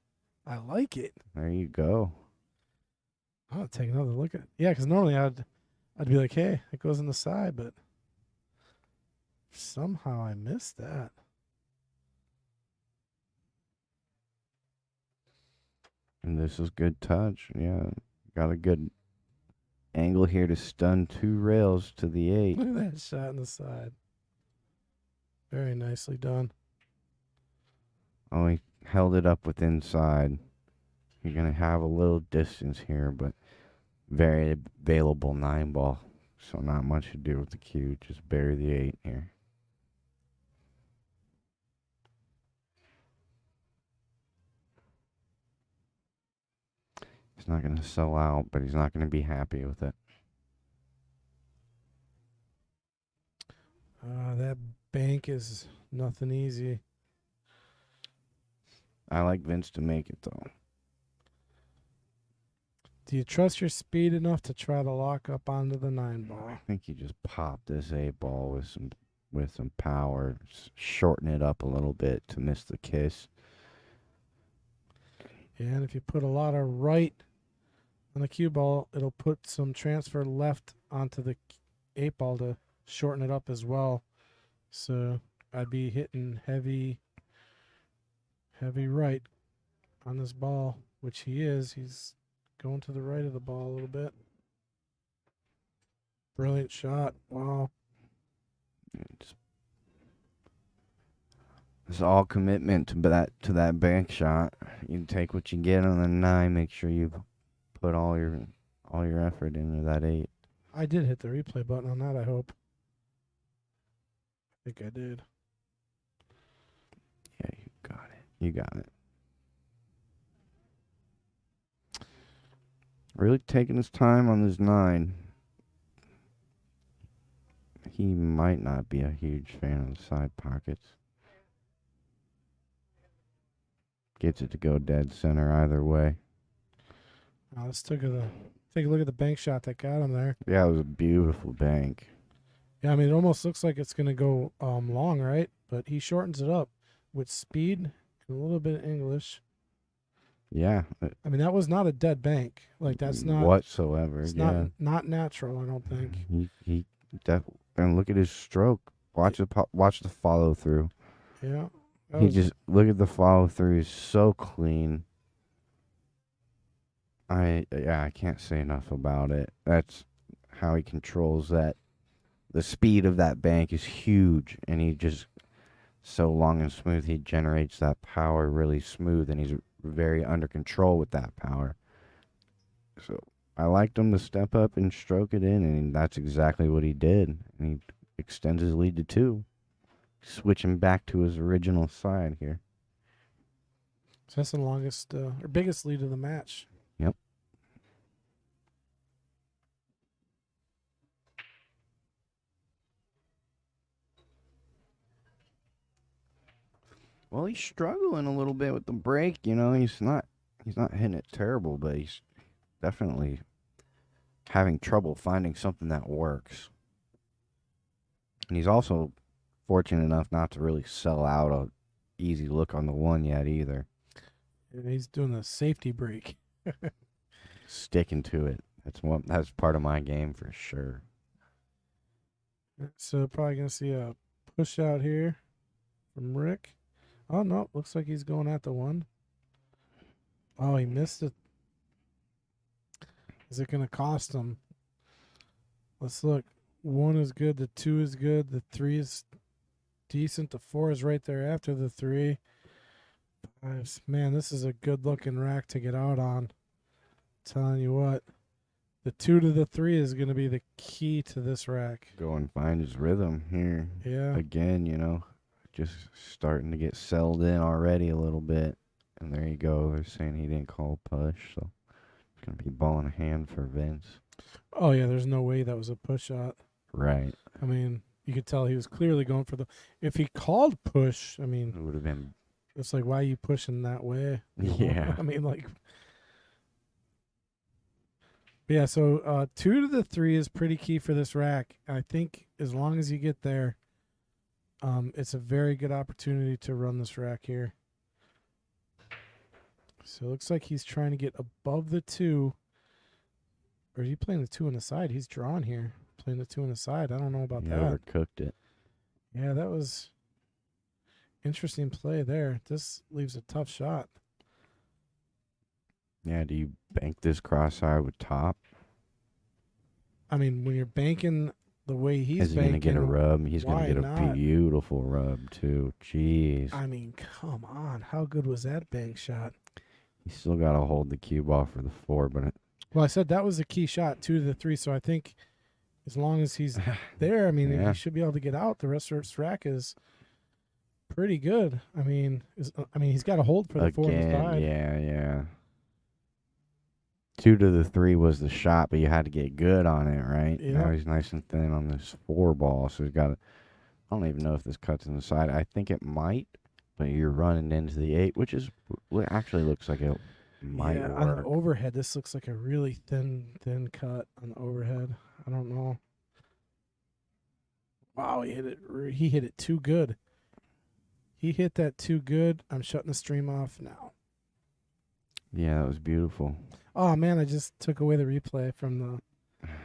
I like it. There you go. I'll take another look at it. Yeah, because normally I'd be like, hey, it goes in the side, but somehow I missed that. And this is good touch. Yeah. Got a good angle here to stun 2 rails to the 8. Look at that shot in the side. Very nicely done. Oh, he held it up with inside. You're going to have a little distance here, but very available 9 ball. So not much to do with the cue. Just bury the 8 here. He's not going to sell out, but he's not going to be happy with it. That bank is nothing easy. I like Vince to make it, though. Do you trust your speed enough to try to lock up onto the 9 ball? I think you just pop this 8 ball with some power, shorten it up a little bit to miss the kiss. Yeah, and if you put a lot of right on the cue ball, it'll put some transfer left onto the 8 ball to shorten it up as well. So I'd be hitting heavy right on this ball, which he is. He's going to the right of the ball a little bit. Brilliant shot. Wow. It's all commitment to that bank shot. You take what you get on the 9. Make sure you put all your effort into that 8. I did hit the replay button on that, I hope. I think I did. Yeah, you got it. You got it. Really taking his time on this 9. He might not be a huge fan of the side pockets. Gets it to go dead center either way. Let's take a look at the bank shot that got him there. Yeah, it was a beautiful bank. Yeah, I mean, it almost looks like it's going to go long, right? But he shortens it up with speed and a little bit of English. Yeah. I mean, that was not a dead bank. Like, that's not whatsoever. It's yeah. not natural, I don't think. He definitely. And look at his stroke. Watch the follow through. Yeah. Just look at the follow through. He's so clean. I can't say enough about it. That's how he controls that. The speed of that bank is huge, and he just so long and smooth. He generates that power really smooth, and he's very under control with that power. So I liked him to step up and stroke it in, and that's exactly what he did. And he extends his lead to 2, switching back to his original side here. So that's the longest or biggest lead of the match. Yep. Well, he's struggling a little bit with the break. You know, he's not hitting it terrible, but he's definitely having trouble finding something that works. And he's also fortunate enough not to really sell out a easy look on the 1 yet either. And he's doing a safety break. Sticking to it. That's part of my game for sure. So probably going to see a push out here from Rick. Oh, no. Looks like he's going at the 1. Oh, he missed it. Is it going to cost him? Let's look. 1 is good. The 2 is good. The 3 is decent. The 4 is right there after the 3. 5. Man, this is a good looking rack to get out on. Telling you what. The 2 to the 3 is going to be the key to this rack. Go and find his rhythm here. Yeah. Again, you know, just starting to get settled in already a little bit. And there you go. They're saying he didn't call push, so it's going to be ball in hand for Vince. Oh, yeah, there's no way that was a push shot. Right. I mean, you could tell he was clearly going for the... If he called push, I mean... It would have been... It's like, why are you pushing that way? Yeah. I mean, like... Yeah, so 2 to the 3 is pretty key for this rack. I think as long as you get there, it's a very good opportunity to run this rack here. So it looks like he's trying to get above the 2. Or is he playing the 2 on the side? He's drawn here. Playing the 2 on the side. I don't know about He that. overcooked it. Yeah, that was interesting play there. This leaves a tough shot. Yeah, do you bank this crosseye with top? I mean, when you're banking the way he's Is he banking, going to get a rub? He's going why to get a not? beautiful rub, too. Jeez. I mean, come on. How good was that bank shot? You still got to hold the cue ball for the 4, but Well, I said that was the key shot, 2 to the 3. So I think as long as he's there, I mean, Yeah. he should be able to get out. The rest of his rack is pretty good. I mean, he's got to hold for the 4 on the side. yeah. 2 to the 3 was the shot, but you had to get good on it, right? Yeah. Now he's nice and thin on this 4 ball, so he's got to, I don't even know if this cuts in the side. I think it might, but you're running into the 8, which is actually looks like it might work. On the overhead, this looks like a really thin cut on the overhead. I don't know. Wow, he hit it too good. He hit that too good. I'm shutting the stream off now. Yeah, that was beautiful. Oh man, I just took away the replay from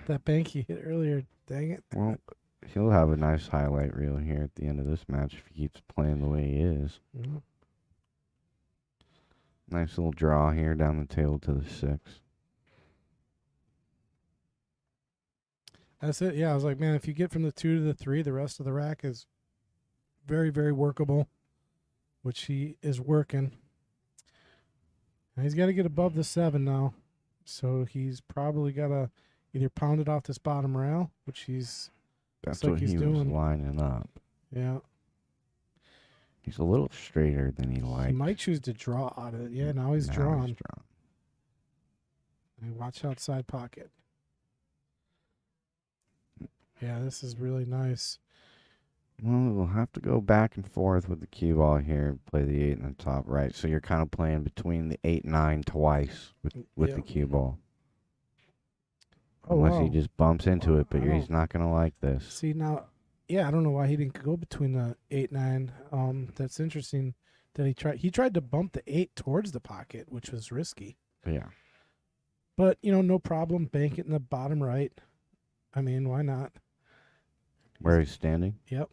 that bank he hit earlier. Dang it. Well, he'll have a nice highlight reel here at the end of this match if he keeps playing the way he is. Mhm. Nice little draw here down the table to the 6. That's it. Yeah, I was like, man, if you get from the 2 to the 3, the rest of the rack is very, very workable, which he is working. And he's got to get above the 7 now. So he's probably got to either pound it off this bottom rail, which That's like what he's he was doing. lining up. Yeah. He's a little straighter than he liked. He might choose to draw out of it. Yeah, now he's drawn. And watch outside pocket. Yeah, this is really nice. Well, we'll have to go back and forth with the cue ball here and play the 8 in the top right. So you're kind of playing between the 8 and 9 twice with the cue ball. Unless he just bumps into it, but he's not going to like this. See, now, yeah, I don't know why he didn't go between the 8 9. That's interesting that he tried to bump the 8 towards the pocket, which was risky. Yeah. But, no problem. Bank it in the bottom right. I mean, why not? Where he's standing? Yep.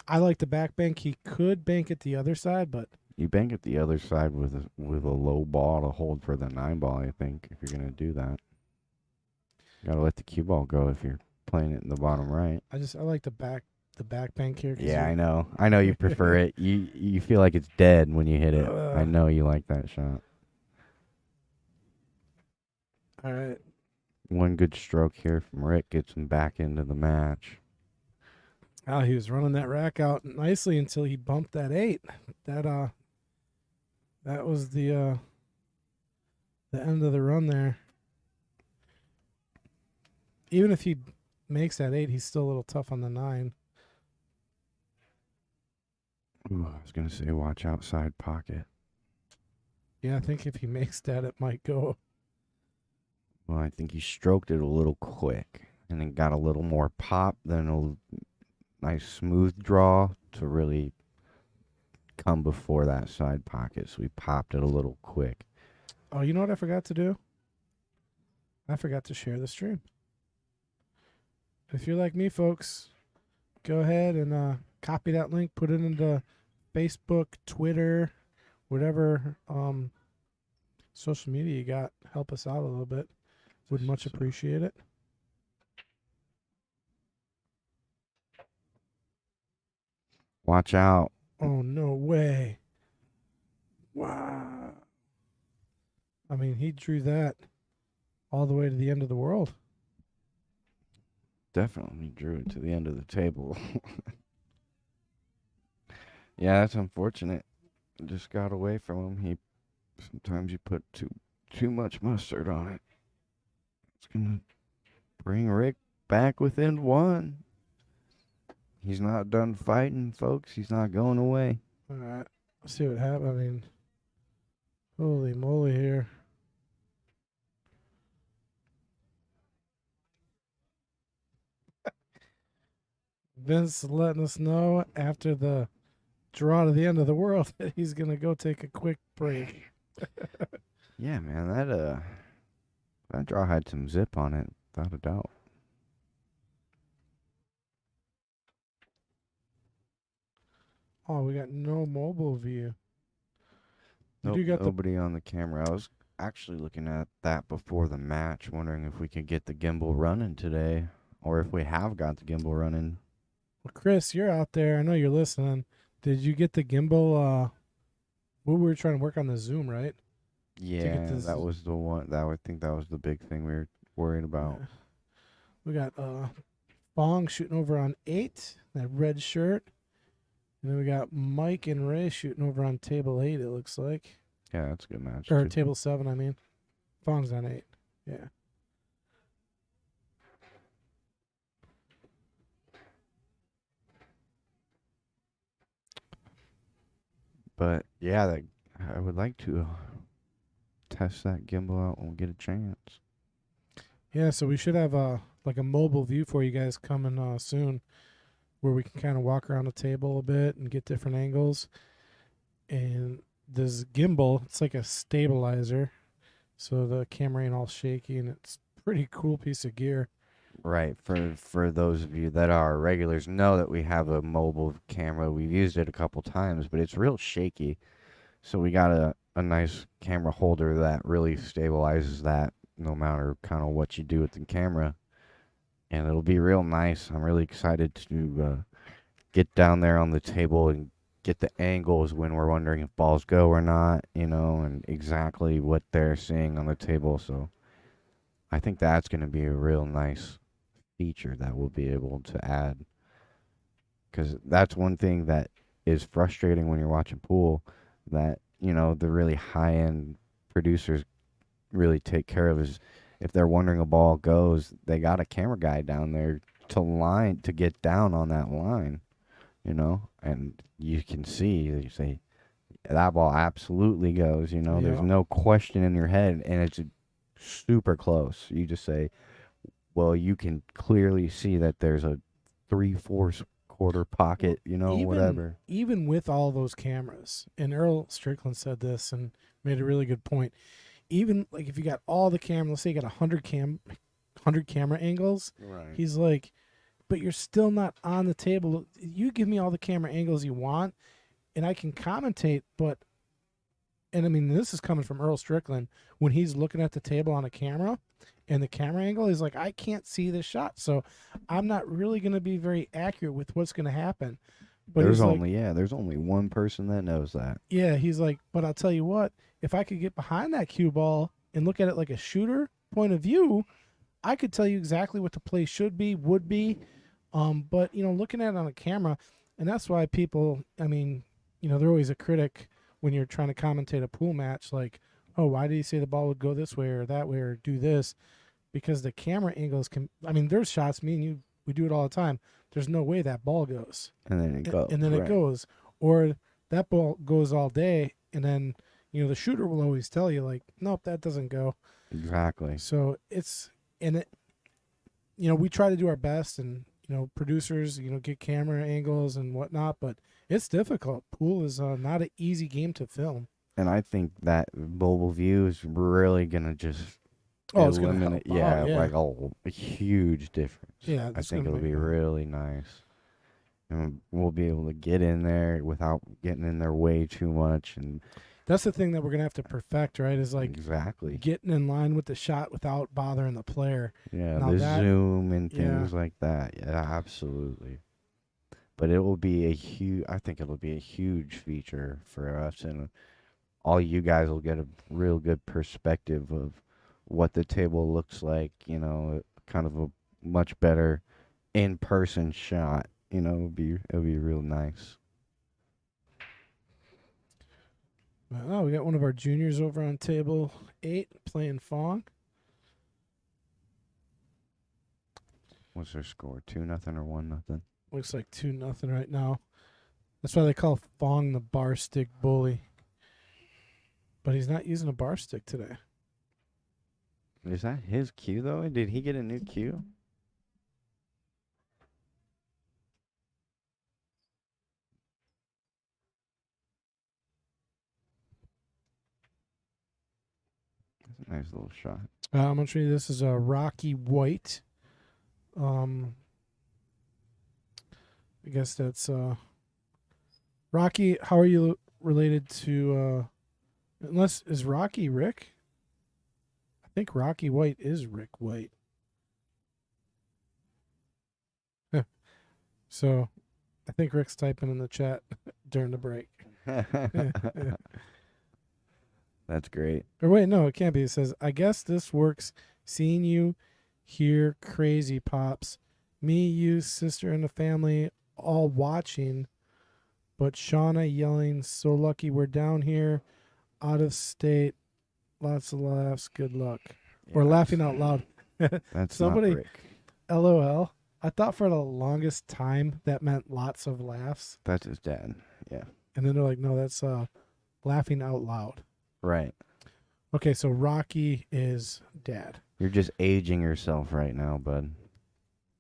I like the back bank. He could bank it the other side, but you bank it the other side with a low ball to hold for the 9 ball, I think, if you're going to do that. You got to let the cue ball go if you're playing it in the bottom right. I like the back bank here. Yeah, I know. I know you prefer it. You feel like it's dead when you hit it. I know you like that shot. All right. One good stroke here from Rick gets him back into the match. Oh, he was running that rack out nicely until he bumped that 8. That was the end of the run there. Even if he makes that 8, he's still a little tough on the 9. Ooh, I was going to say watch outside pocket. Yeah, I think if he makes that, it might go. Well, I think he stroked it a little quick and then got a little more pop than a nice smooth draw to really come before that side pocket. So he popped it a little quick. Oh, you know what I forgot to do? I forgot to share the stream. If you're like me, folks, go ahead and copy that link, put it into Facebook, Twitter, whatever social media you got. Help us out a little bit. Would much appreciate it. Watch out. Oh, no way. Wow. I mean, he drew that all the way to the end of the world. Definitely drew it to the end of the table. Yeah, that's unfortunate. Just got away from him. Sometimes you put too much mustard on it. It's gonna bring Rick back within 1. He's not done fighting, folks. He's not going away. All right. Let's see what happens. I mean, holy moly here. Vince letting us know after the draw to the end of the world that he's gonna go take a quick break. Yeah, man, that draw had some zip on it, without a doubt. Oh, we got no mobile view. Did Nope, you got the nobody on the camera. I was actually looking at that before the match, wondering if we could get the gimbal running today, or if we have got the gimbal running. well, Chris? You're out there. I know you're listening. Did you get the gimbal? We were trying to work on the zoom, right? To get Yeah, this. that was the one. That I think that was the big thing we were worried about. Yeah. We got Fong shooting over on 8, that red shirt. And then we got Mike and Ray shooting over on table 8, it looks like. Yeah, that's a good match Or too. table 7, I mean. Fong's on 8. Yeah. But yeah, I would like to test that gimbal out when we get a chance. Yeah, so we should have like a mobile view for you guys coming soon where we can kind of walk around the table a bit and get different angles. And this gimbal, it's like a stabilizer. So the camera ain't all shaky and it's a pretty cool piece of gear. Right. For those of you that are regulars, know that we have a mobile camera. We've used it a couple times, but it's real shaky. So we got a nice camera holder that really stabilizes that no matter kind of what you do with the camera. And it'll be real nice. I'm really excited to get down there on the table and get the angles when we're wondering if balls go or not, and exactly what they're seeing on the table. So I think that's going to be a real nice feature that we'll be able to add. Because that's one thing that is frustrating when you're watching pool that, the really high end producers really take care of is if they're wondering a ball goes, they got a camera guy down there to get down on that line, and you can see, you say, that ball absolutely goes, there's Yeah. no question in your head, and it's super close. You just say, well, you can clearly see that there's a 3/4 quarter Well, pocket, even whatever. even with all those cameras, and Earl Strickland said this and made a really good point. Even like if you got all the cameras, let's say you got 100 camera angles, Right. he's like, but you're still not on the table. You give me all the camera angles you want, and I can commentate, but and I mean this is coming from Earl Strickland when he's looking at the table on a camera and the camera angle is like I can't see this shot, so I'm not really going to be very accurate with what's going to happen. But There's he's like, only yeah, there's only one person that knows that. yeah, he's like, but I'll tell you what, if I could get behind that cue ball and look at it like a shooter point of view, I could tell you exactly what the play should be, would be. But looking at it on a camera, and that's why people, I mean, they're always a critic when you're trying to commentate a pool match, like, oh, why did he say the ball would go this way or that way or do this? Because the camera angles can, I mean, there's shots, me and you, we do it all the time. There's no way that ball goes. And then it goes. And then it Right. goes. Or that ball goes all day, and then, the shooter will always tell you, like, nope, that doesn't go. Exactly. So and it, we try to do our best and, producers, get camera angles and whatnot, but it's difficult. Pool is not an easy game to film. And I think that mobile view is really gonna just Oh, it's going to help eliminate, out, yeah. like a huge difference. Yeah, I it's think gonna it'll be make really nice, and we'll be able to get in there without getting in there way too much. And that's the thing that we're going to have to perfect, right? Is like exactly, getting in line with the shot without bothering the player. yeah, Now the that, zoom and yeah. things like that. Yeah, absolutely. But it will be a huge. I think it'll be a huge feature for us, and all you guys will get a real good perspective of what the table looks like, kind of a much better in-person shot, it'll be real nice. Oh, we got one of our juniors over on table 8 playing Fong. What's their score? 2-0 or 1-0? Looks like 2-0 right now. That's why they call Fong the bar stick bully. But he's not using a bar stick today. Is that his cue though? Did he get a new cue? Nice little shot. I'm gonna show you. This is a Rocky White. I guess that's Rocky. How are you related to? Unless is Rocky Rick? I think Rocky White is Rick White. So, I think Rick's typing in the chat during the break. That's great. Or wait, no, it can't be. It says, I guess this works. Seeing you here, crazy pops. Me, you, sister, and the family all watching. But Shauna yelling, so lucky we're down here, out of state. Lots of laughs. Good luck. Yeah, Or laughing out loud. That's Somebody- not Rick. LOL. I thought for the longest time that meant lots of laughs. That's his dad. Yeah. And then they're like, no, that's laughing out loud. Right. Okay, so Rocky is dad. You're just aging yourself right now, bud.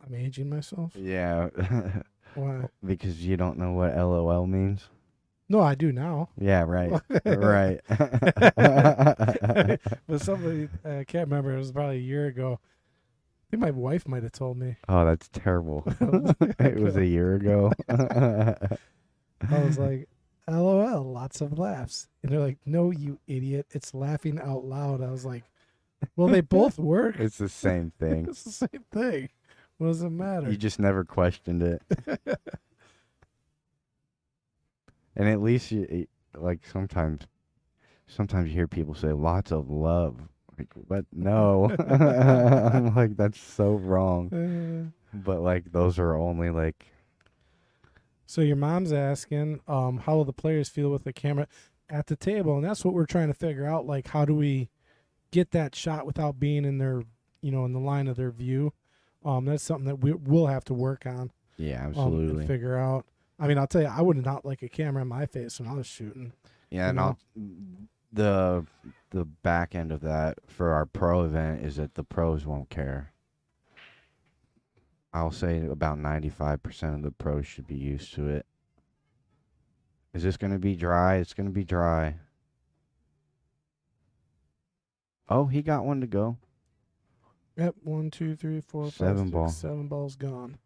I'm aging myself. Yeah. Why? Because you don't know what LOL means. No, I do now. Yeah, right. Right. But somebody, I can't remember. It was probably a year ago. I think my wife might have told me. Oh, that's terrible. It was a year ago. I was like, LOL, lots of laughs. And they're like, no, you idiot. It's laughing out loud. I was like, well, they both work. It's the same thing. It's the same thing. What does it matter? You just never questioned it. And at least you like sometimes you hear people say lots of love. Like, but no. I'm like, that's so wrong. But like those are only like So your mom's asking, how will the players feel with the camera at the table? And that's what we're trying to figure out. Like, how do we get that shot without being in their, in the line of their view? That's something that we'll have to work on. yeah, And absolutely. figure out. I mean, I'll tell you, I would not like a camera in my face when I was shooting. Yeah, you and know? the back end of that for our pro event is that the pros won't care. I'll say about 95% of the pros should be used to it. Is this going to be dry? It's going to be dry. Oh, he got one to go. Yep, 1, 2, 3, 4, 5, 7 6, ball. 7 balls gone.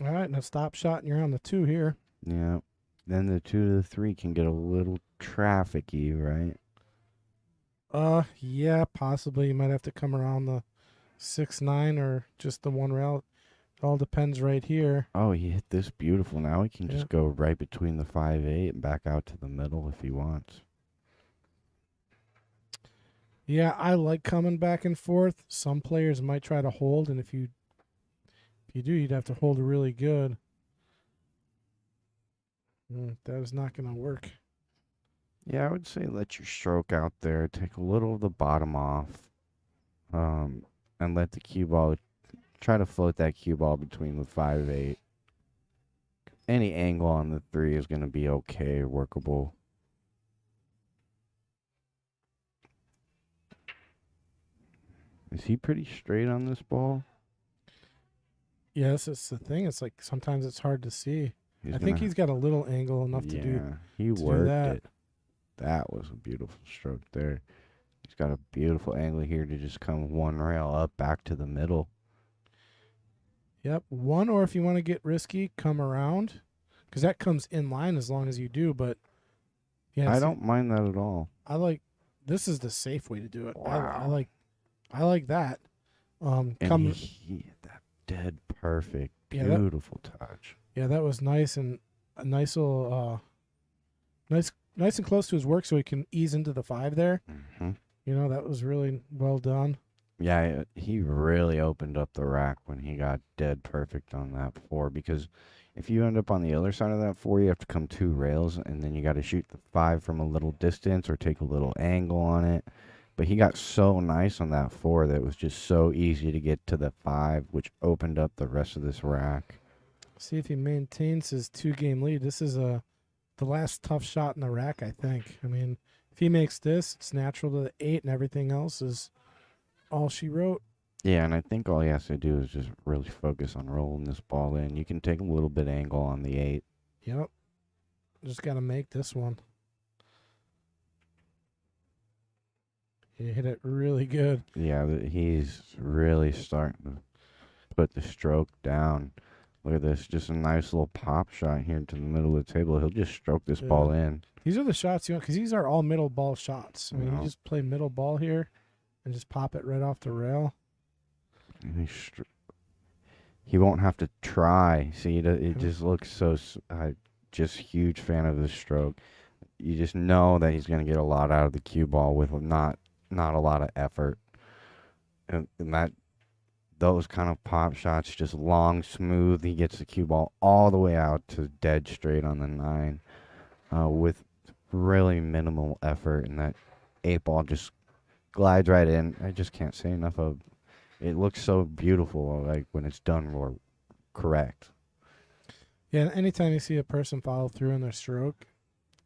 All right, now stop shot, and you're on the 2 here. Yeah. Then the 2 to the 3 can get a little trafficky, right? Yeah, possibly. You might have to come around the 6-9 or just the one rail. It all depends right here. Oh, he hit this beautiful. Now he can Yeah. just go right between the 5-8 and back out to the middle if he wants. Yeah, I like coming back and forth. Some players might try to hold, and if you do, you'd have to hold it really good. That is not going to work. Yeah, I would say let your stroke out there. Take a little of the bottom off. And let the cue ball, try to float that cue ball between the 5-8. Any angle on the 3 is going to be okay, workable. Is he pretty straight on this ball? Yes, it's the thing. It's like sometimes it's hard to see. He's I think gonna- he's got a little angle enough to do. He do worked that. it. That was a beautiful stroke there. He's got a beautiful angle here to just come one rail up back to the middle. Yep, one, or if you want to get risky, come around, because that comes in line as long as you do. But yeah, I see, don't mind that at all. I like this is the safe way to do it. Wow. I like that. And Come, he hit that dead perfect, Yeah, that- beautiful touch. yeah, that was nice, and a nice little, nice and close to his work, so he can ease into the 5 there. Hmm. That was really well done. Yeah, he really opened up the rack when he got dead perfect on that 4, because if you end up on the other side of that 4, you have to come 2 rails, and then you got to shoot the 5 from a little distance or take a little angle on it. But he got so nice on that 4 that it was just so easy to get to the 5, which opened up the rest of this rack. See if he maintains his 2-game lead. This is the last tough shot in the rack, I think. I mean, if he makes this, it's natural to the 8, and everything else is all she wrote. Yeah, and I think all he has to do is just really focus on rolling this ball in. You can take a little bit angle on the 8. Yep. Just got to make this one. He hit it really good. Yeah, he's really starting to put the stroke down. Look at this, just a nice little pop shot here to the middle of the table. He'll just stroke this Yeah. ball in. These are the shots you want because these are all middle ball shots. I mean, you No. just play middle ball here and just pop it right off the rail. And he won't have to try. See, it just looks so. Just huge fan of this stroke. You just know that he's going to get a lot out of the cue ball with not a lot of effort. And that those kind of pop shots, just long, smooth. He gets the cue ball all the way out to dead straight on the 9, with really minimal effort, and that 8 ball just glides right in. I just can't say enough of. It looks so beautiful, like when it's done or correct. Yeah, anytime you see a person follow through in their stroke,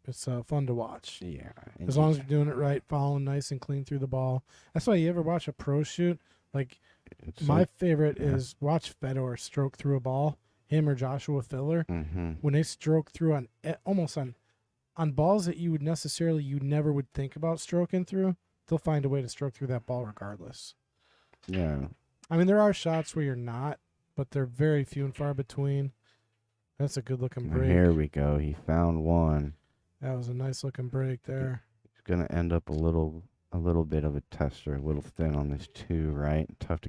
it's fun to watch. Yeah, As long as you're doing it right, following nice and clean through the ball. That's why you ever watch a pro shoot. Like my favorite is watch Fedor stroke through a ball. Him or Joshua Filler, when they stroke through on almost on balls that you never would think about stroking through, they'll find a way to stroke through that ball regardless. Yeah. I mean, there are shots where you're not, but they're very few and far between. That's a good looking break. Here we go. He found one. That was a nice looking break there. It's gonna end up a little bit of a tester, a little thin on this 2, right? Tough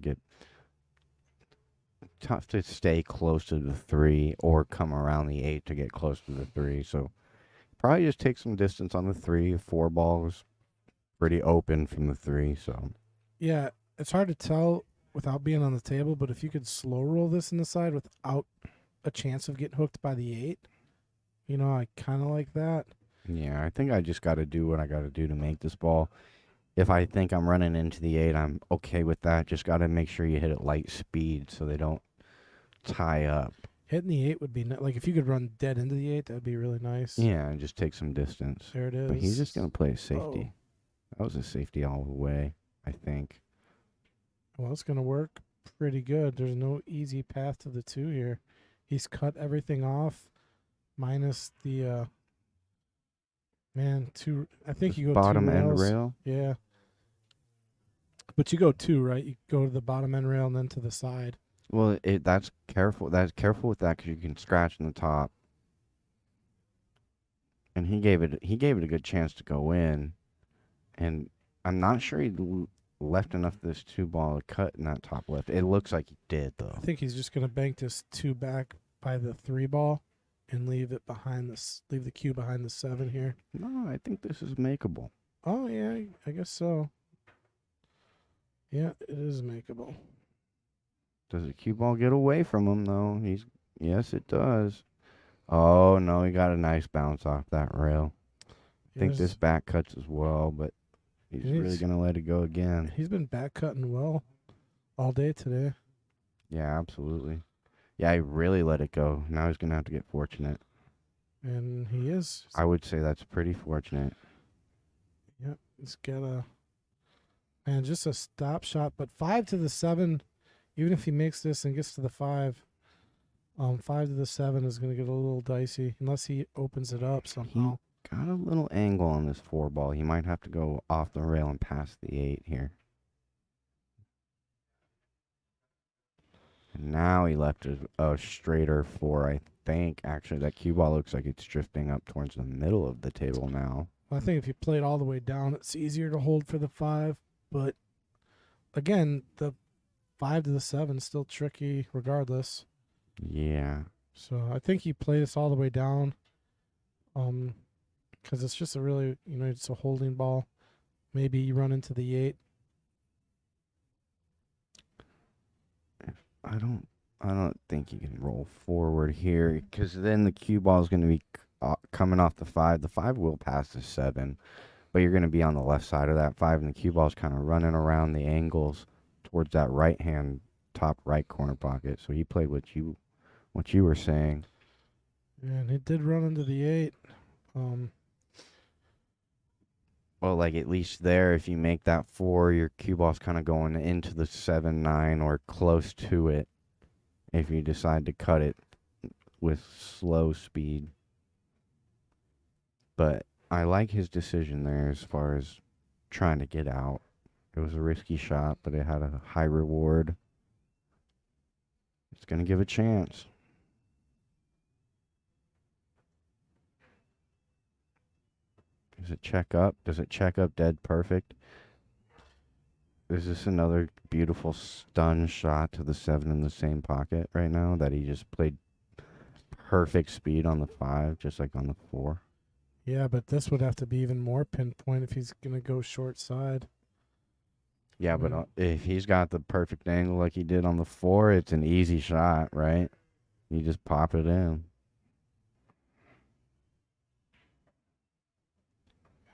to stay close to the 3 or come around the 8 to get close to the 3. So probably just take some distance on the 3. 4 ball was pretty open from the 3. So yeah, it's hard to tell without being on the table, but if you could slow roll this in the side without a chance of getting hooked by the 8, I kind of like that. Yeah, I think I just got to do what I got to do to make this ball. If I think I'm running into the 8, I'm okay with that. Just got to make sure you hit it light speed so they don't tie up. Hitting the 8 would be like if you could run dead into the 8, that would be really nice. Yeah, and just take some distance. There it is. But he's just going to play a safety. Oh. That was a safety all the way, I think. Well, it's going to work pretty good. There's no easy path to the 2 here. He's cut everything off minus the 2. I think you go bottom 2 rails. end rail. Yeah. But you go 2, right? You go to the bottom end rail and then to the side. Well, that's careful. That's careful with that because you can scratch in the top. And he gave it a good chance to go in, and I'm not sure he left enough of this 2 ball to cut in that top left. It looks like he did though. I think he's just gonna bank this 2 back by the 3 ball, and leave the cue behind the 7 here. No, I think this is makeable. Oh yeah, I guess so. Yeah, it is makeable. Does the cue ball get away from him though? Yes, it does. Oh no, he got a nice bounce off that rail. I think this back cuts as well, but he's really gonna let it go again. He's been back cutting well all day today. Yeah, absolutely. Yeah, he really let it go. Now he's gonna have to get fortunate. And he is. I would say that's pretty fortunate. Yep, he's got just a stop shot, but 5 to the 7. Even if he makes this and gets to the 5, 5 to the 7 is going to get a little dicey unless he opens it up somehow. He got a little angle on this 4 ball. He might have to go off the rail and pass the 8 here. And now he left a straighter 4, I think. Actually, that cue ball looks like it's drifting up towards the middle of the table now. Well, I think if you play it all the way down, it's easier to hold for the 5. But again, the 5 to the 7 is still tricky regardless. Yeah. So I think you play this all the way down, because it's just a really, it's a holding ball. Maybe you run into the 8. I don't think you can roll forward here because then the cue ball is going to be coming off the 5. The 5 will pass the 7, but you're going to be on the left side of that 5, and the cue ball is kind of running around the angles towards that right hand top right corner pocket. So he played what you were saying. And it did run into the 8. Well, like at least there, if you make that 4, your cue ball's kind of going into the 7, 9, or close to it. If you decide to cut it with slow speed. But I like his decision there as far as trying to get out. It was a risky shot, but it had a high reward. It's going to give a chance. Does it check up? Does it check up dead perfect? Is this another beautiful stun shot to the 7 in the same pocket right now that he just played perfect speed on the 5, just like on the 4? Yeah, but this would have to be even more pinpoint if he's going to go short side. Yeah, but if he's got the perfect angle like he did on the 4, it's an easy shot, right? You just pop it in.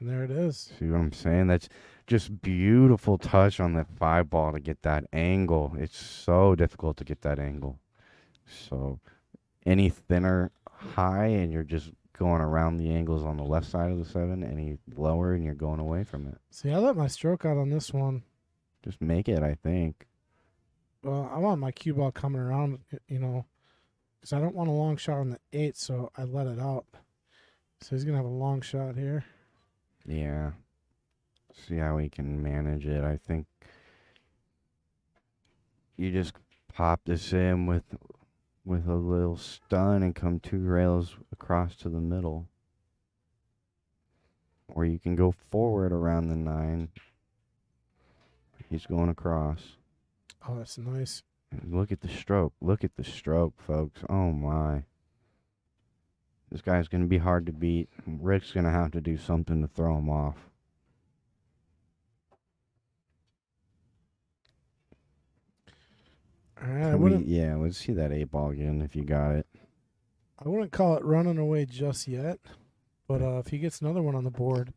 And there it is. See what I'm saying? That's just beautiful touch on that 5 ball to get that angle. It's so difficult to get that angle. So any thinner high and you're just going around the angles on the left side of the 7, any lower and you're going away from it. See, I let my stroke out on this one. Just make it, I think. Well, I want my cue ball coming around, because I don't want a long shot on the 8, so I let it out. So he's going to have a long shot here. Yeah. See how we can manage it. I think you just pop this in with a little stun and come 2 rails across to the middle. Or you can go forward around the 9. He's going across. Oh, that's nice. And look at the stroke. Look at the stroke, folks. Oh, my. This guy's going to be hard to beat. Rick's going to have to do something to throw him off. All right. Yeah, let's see that 8 ball again if you got it. I wouldn't call it running away just yet, but if he gets another one on the board.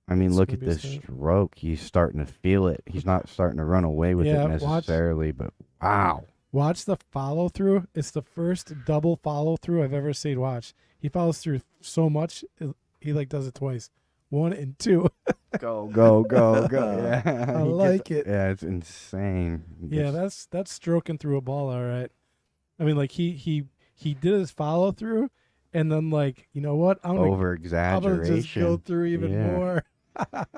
I mean, look at this stroke. He's starting to feel it. He's not starting to run away with it necessarily, but wow. Watch the follow through. It's the first double follow through I've ever seen. Watch. He follows through so much, he does it twice. 1 and 2. Go, go, go, go. Yeah. I like it. Yeah, it's insane. Yeah, that's stroking through a ball, all right. I mean, like he did his follow through, and then you know what? Over exaggeration. I'm gonna just go through even more.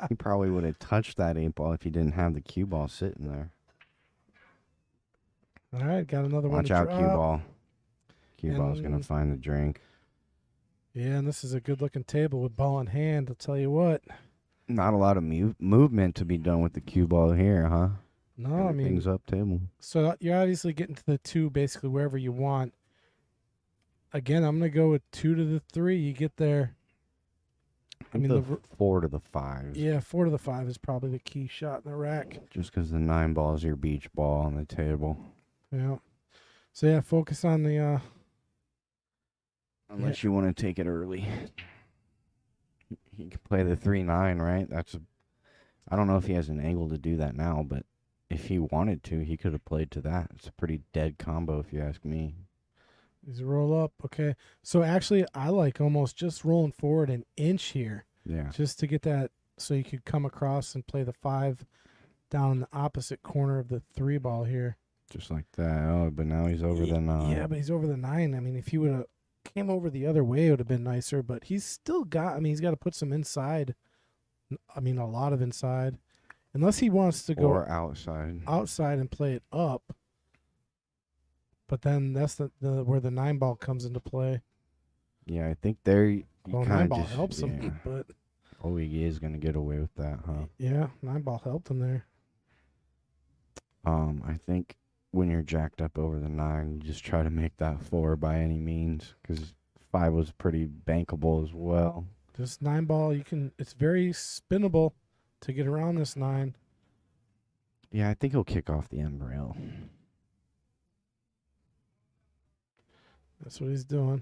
He probably would have touched that 8 ball if he didn't have the cue ball sitting there. All right, got another one. Watch out, cue ball. Cue ball's gonna find the drink. Yeah, and this is a good-looking table with ball in hand. I'll tell you what. Not a lot of movement to be done with the cue ball here, huh? No, I mean, things up table. So you're obviously getting to the 2 basically wherever you want. Again, I'm gonna go with 2 to the 3. You get there. I mean, the 4 to the 5. Yeah, 4 to the 5 is probably the key shot in the rack. Just because the 9 ball is your beach ball on the table. Yeah. So yeah, focus on the. Unless you want to take it early. He can play the 3-9, right? I don't know if he has an angle to do that now, but if he wanted to, he could have played to that. It's a pretty dead combo, if you ask me. He's a roll up. Okay. So actually, I like almost just rolling forward an inch here. Yeah. Just to get that, so you could come across and play the 5 down in the opposite corner of the 3 ball here. Just like that. Oh, but now he's over the 9. Yeah, but he's over the 9. I mean, if he would have came over the other way, it would have been nicer, but he's still got, he's got to put some inside. A lot of inside. Unless he wants to go outside and play it up. But then that's the where the 9 ball comes into play. Yeah, I think there 9 ball helps him, but he is going to get away with that, huh? Yeah, 9 ball helped him there. I think when you're jacked up over the 9, you just try to make that 4 by any means, because 5 was pretty bankable as well. This 9 ball, it's very spinnable to get around this 9. Yeah, I think he'll kick off the M rail. That's what he's doing.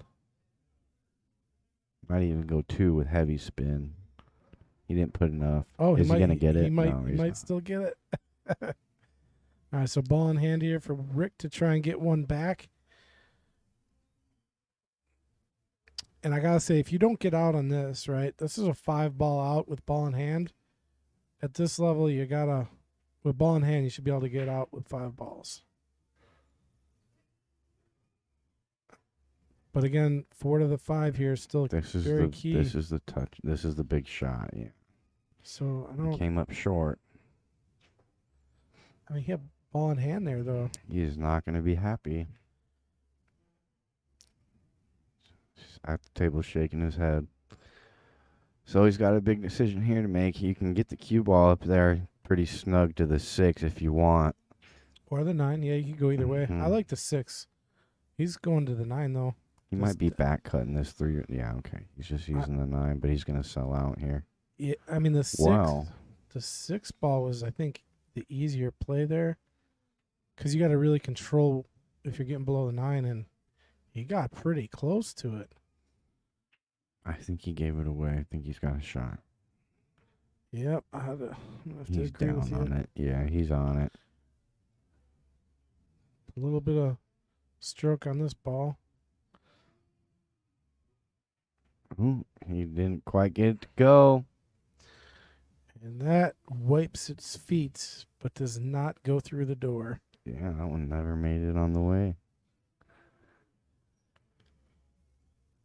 Might even go 2 with heavy spin. He didn't put enough. Oh, is he going to get it? He might still get it. All right, so ball in hand here for Rick to try and get one back. And I got to say, if you don't get out on this, right, this is a 5 ball out with ball in hand. At this level, with ball in hand, you should be able to get out with 5 balls. But again, 4 to the 5 here is still very key. This is the touch. This is the big shot, yeah. So I don't. Came up short. I mean, he had ball in hand there, though. He is not going to be happy. He's at the table shaking his head. So he's got a big decision here to make. You can get the cue ball up there pretty snug to the 6 if you want. Or the 9. Yeah, you could go either way. I Mhm. like the 6. He's going to the 9, though. He might be back cutting this 3. Yeah, okay. He's just using the 9, but he's going to sell out here. Yeah, I mean, the 6. Wow. The 6 ball was, I think, the easier play there. Because you got to really control if you're getting below the 9, and he got pretty close to it. I think he gave it away. I think he's got a shot. Yep. I have to He's agree with down you. on it. Yeah, he's on it. A little bit of stroke on this ball. Ooh, he didn't quite get it to go. And that wipes its feet, but does not go through the door. Yeah, that one never made it on the way.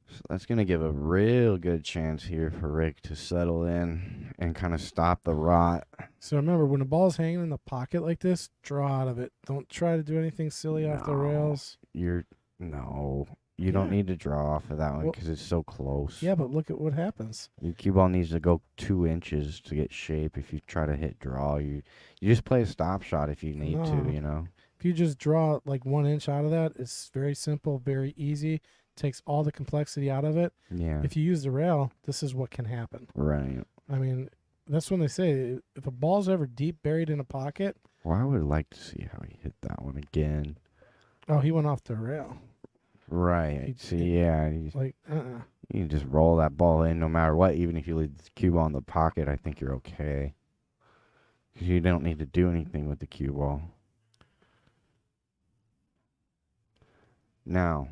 So that's going to give a real good chance here for Rick to settle in and kind of stop the rot. So remember, when the ball's hanging in the pocket like this, draw out of it. Don't try to do anything silly off the rails. You don't need to draw off of that one because it's so close. Yeah, but look at what happens. Your cue ball needs to go 2 inches to get shape. If you try to hit draw, you just play a stop shot if you need to, If you just draw like 1 inch out of that, it's very simple, very easy. Takes all the complexity out of it. Yeah. If you use the rail, this is what can happen. Right. I mean, that's when they say if a ball's ever deep buried in a pocket. Well, I would like to see how he hit that one again. Oh, he went off the rail. Right. You can just roll that ball in no matter what. Even if you leave the cue ball in the pocket, I think you're okay. Because you don't need to do anything with the cue ball. Now,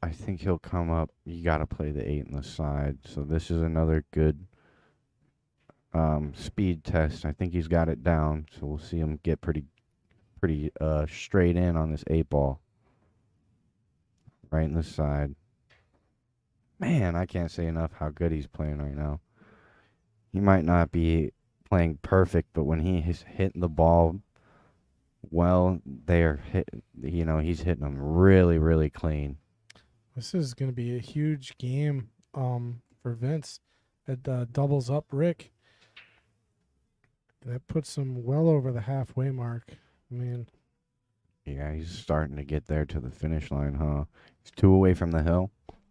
I think he'll come up. You got to play the 8 on the side. So this is another good speed test. I think he's got it down. So we'll see him get pretty straight in on this 8 ball. Right in the side. Man, I can't say enough how good he's playing right now. He might not be playing perfect, but when he is hitting the ball well, they are he's hitting them really, really clean. This is going to be a huge game for Vince. It doubles up Rick. And that puts him well over the halfway mark. I mean, yeah, he's starting to get there to the finish line, huh? He's 2 away from the hill.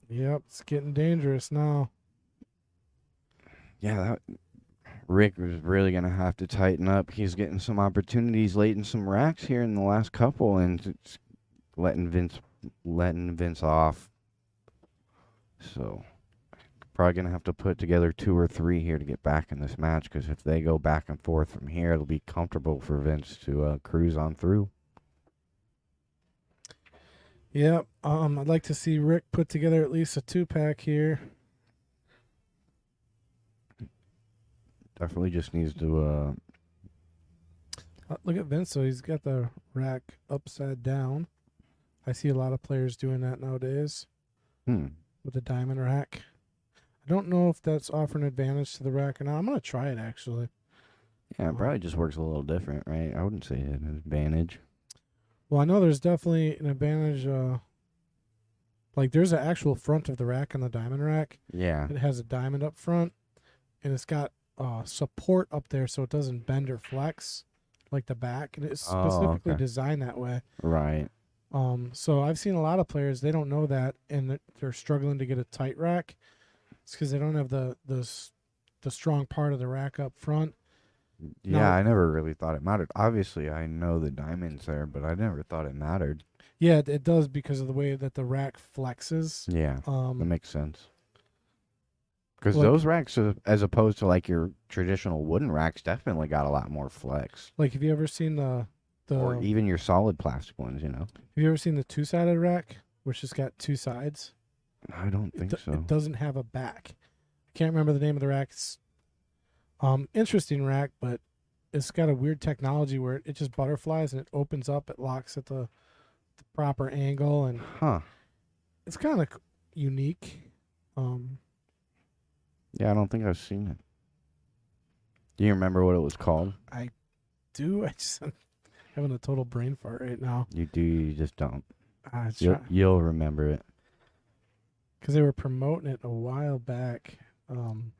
Yep, it's getting dangerous now. Yeah, Rick was really going to have to tighten up. He's getting some opportunities late in some racks here in the last couple, and it's letting Vince off. So, probably going to have to put together 2 or 3 here to get back in this match, because if they go back and forth from here, it'll be comfortable for Vince to cruise on through. Yep, I'd like to see Rick put together at least a 2-pack here. Definitely just needs to look at Vince, so he's got the rack upside down. I see a lot of players doing that nowadays with the diamond rack. I don't know if that's offering advantage to the rack or not. I'm going to try it, actually. Yeah, it probably just works a little different, right? I wouldn't say an advantage. Well, I know there's definitely an advantage. Like, there's an actual front of the rack on the diamond rack. Yeah. It has a diamond up front, and it's got support up there so it doesn't bend or flex like the back. And it's specifically designed that way. Right. So I've seen a lot of players, they don't know that, and they're struggling to get a tight rack. It's because they don't have the strong part of the rack up front. Yeah, No. I never really thought it mattered. Obviously, I know the diamond's there, but I never thought it mattered. Yeah, it does because of the way that the rack flexes. Yeah, that makes sense. Because Like- those racks, as opposed to like your traditional wooden racks, definitely got a lot more flex. Like, have you ever seen the Or even your solid plastic ones, have you ever seen the 2-sided rack, which has got 2 sides? I don't think so. It doesn't have a back. I can't remember the name of the rack. It's, interesting rack, but it's got a weird technology where it just butterflies and it opens up. It locks at the proper angle, and it's kind of unique. Yeah, I don't think I've seen it. Do you remember what it was called? I do. I just I'm having a total brain fart right now. You do, you just don't. It's You'll remember it. because they were promoting it a while back.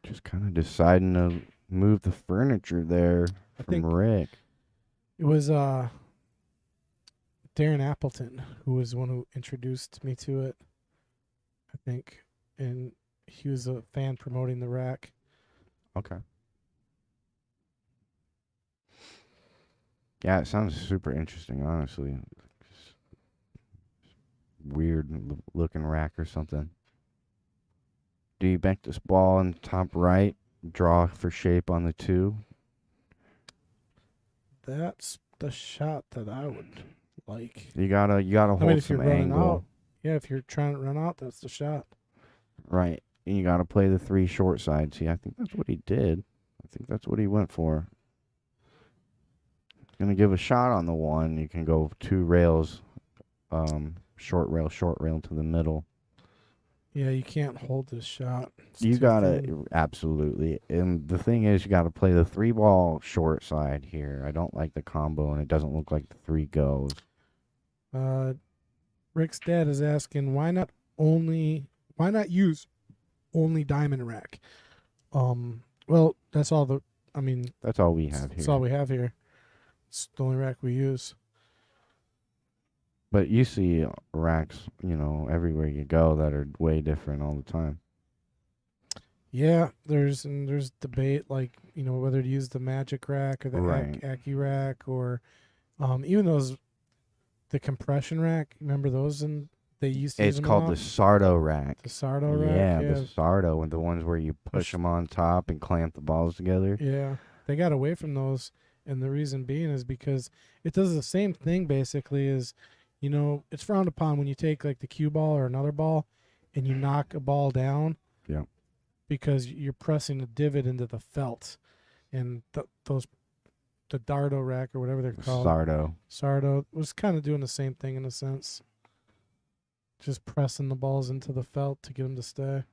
Just kind of deciding to move the furniture there I from think Rick. it was Darren Appleton who was the one who introduced me to it. I think, and he was a fan promoting the rack. Okay. Yeah, it sounds super interesting, honestly. Weird looking rack or something. Do you bank this ball in the top right? Draw for shape on the 2? That's the shot that I would like. You gotta hold I mean, if you're some running angle. out, yeah, if you're trying to run out, that's the shot. Right. And you gotta play the 3 short side. See, I think that's what he did. I think that's what he went for. Gonna give a shot on the 1. You can go 2 rails, short rail to the middle. Yeah, you can't hold this shot. It's You too gotta thin. absolutely, and the thing is, you gotta play the 3 ball short side here. I don't like the combo, and it doesn't look like the 3 goes. Rick's dad is asking why not use only diamond rack? Well, that's all the. I mean, That's all we have here. that's all we have here. It's the only rack we use. But you see racks, everywhere you go that are way different all the time. Yeah, there's debate like whether to use the magic rack or the Right. Aki rack or even the compression rack. Remember those? And they used to use It's them called a the lot? Sardo rack. The Sardo rack. Yeah, Yeah, the Sardo, and the ones where you push them on top and clamp the balls together. yeah. They got away from those, and the reason being is because it does the same thing basically as, it's frowned upon when you take like the cue ball or another ball, and you knock a ball down. Yeah. Because you're pressing a divot into the felt, and the Dardo rack or whatever they're called. Sardo was kind of doing the same thing in a sense. Just pressing the balls into the felt to get them to stay.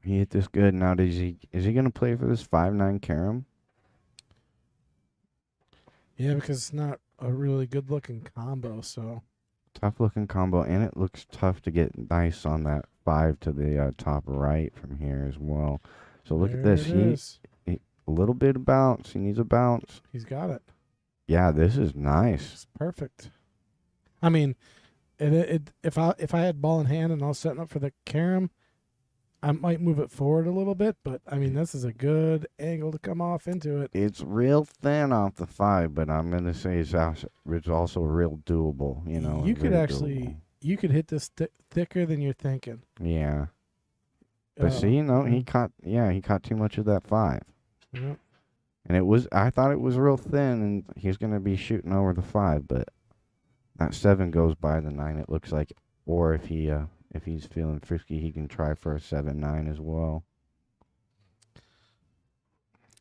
He hit this good. Now, is he gonna play for this 5-9 carom? Yeah, because it's not a really good looking combo. So Tough looking combo, and it looks tough to get nice on that 5 to the top right from here as well. So look at this. He a little bit of bounce. He needs a bounce. He's got it. Yeah, this is nice. It's perfect. I mean, if I had ball in hand and I was setting up for the carom, I might move it forward a little bit, but I mean this is a good angle to come off into it. It's real thin off the 5, but I'm gonna say it's also real doable. You could actually doable. you could hit this thicker than you're thinking. Yeah. But see, he caught too much of that 5. Yeah. And I thought it was real thin, and he's going to be shooting over the 5, but that 7 goes by the 9, it looks like. Or if he's feeling frisky, he can try for a 7-9 as well.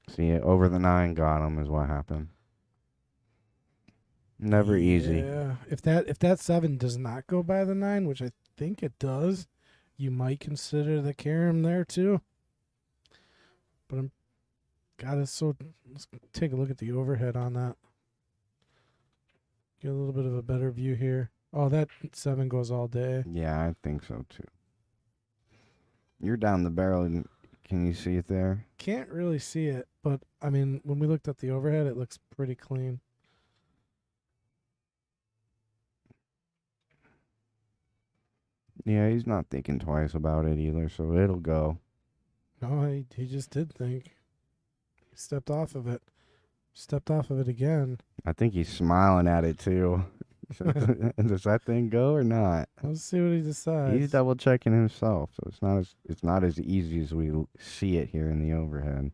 See, over the 9 got him is what happened. Never easy. Yeah. If that 7 does not go by the 9, which I think it does, you might consider the carom there too. But let's take a look at the overhead on that. Get a little bit of a better view here. Oh, that 7 goes all day. Yeah, I think so too. You're down the barrel, and can you see it there? Can't really see it, but I mean, when we looked at the overhead, it looks pretty clean. Yeah, he's not thinking twice about it either, so it'll go. No, he just did think. He stepped off of it. Stepped off of it again. I think he's smiling at it too. Does that thing go or not? Let's see what he decides. He's double checking himself, so it's not as easy as we see it here in the overhead.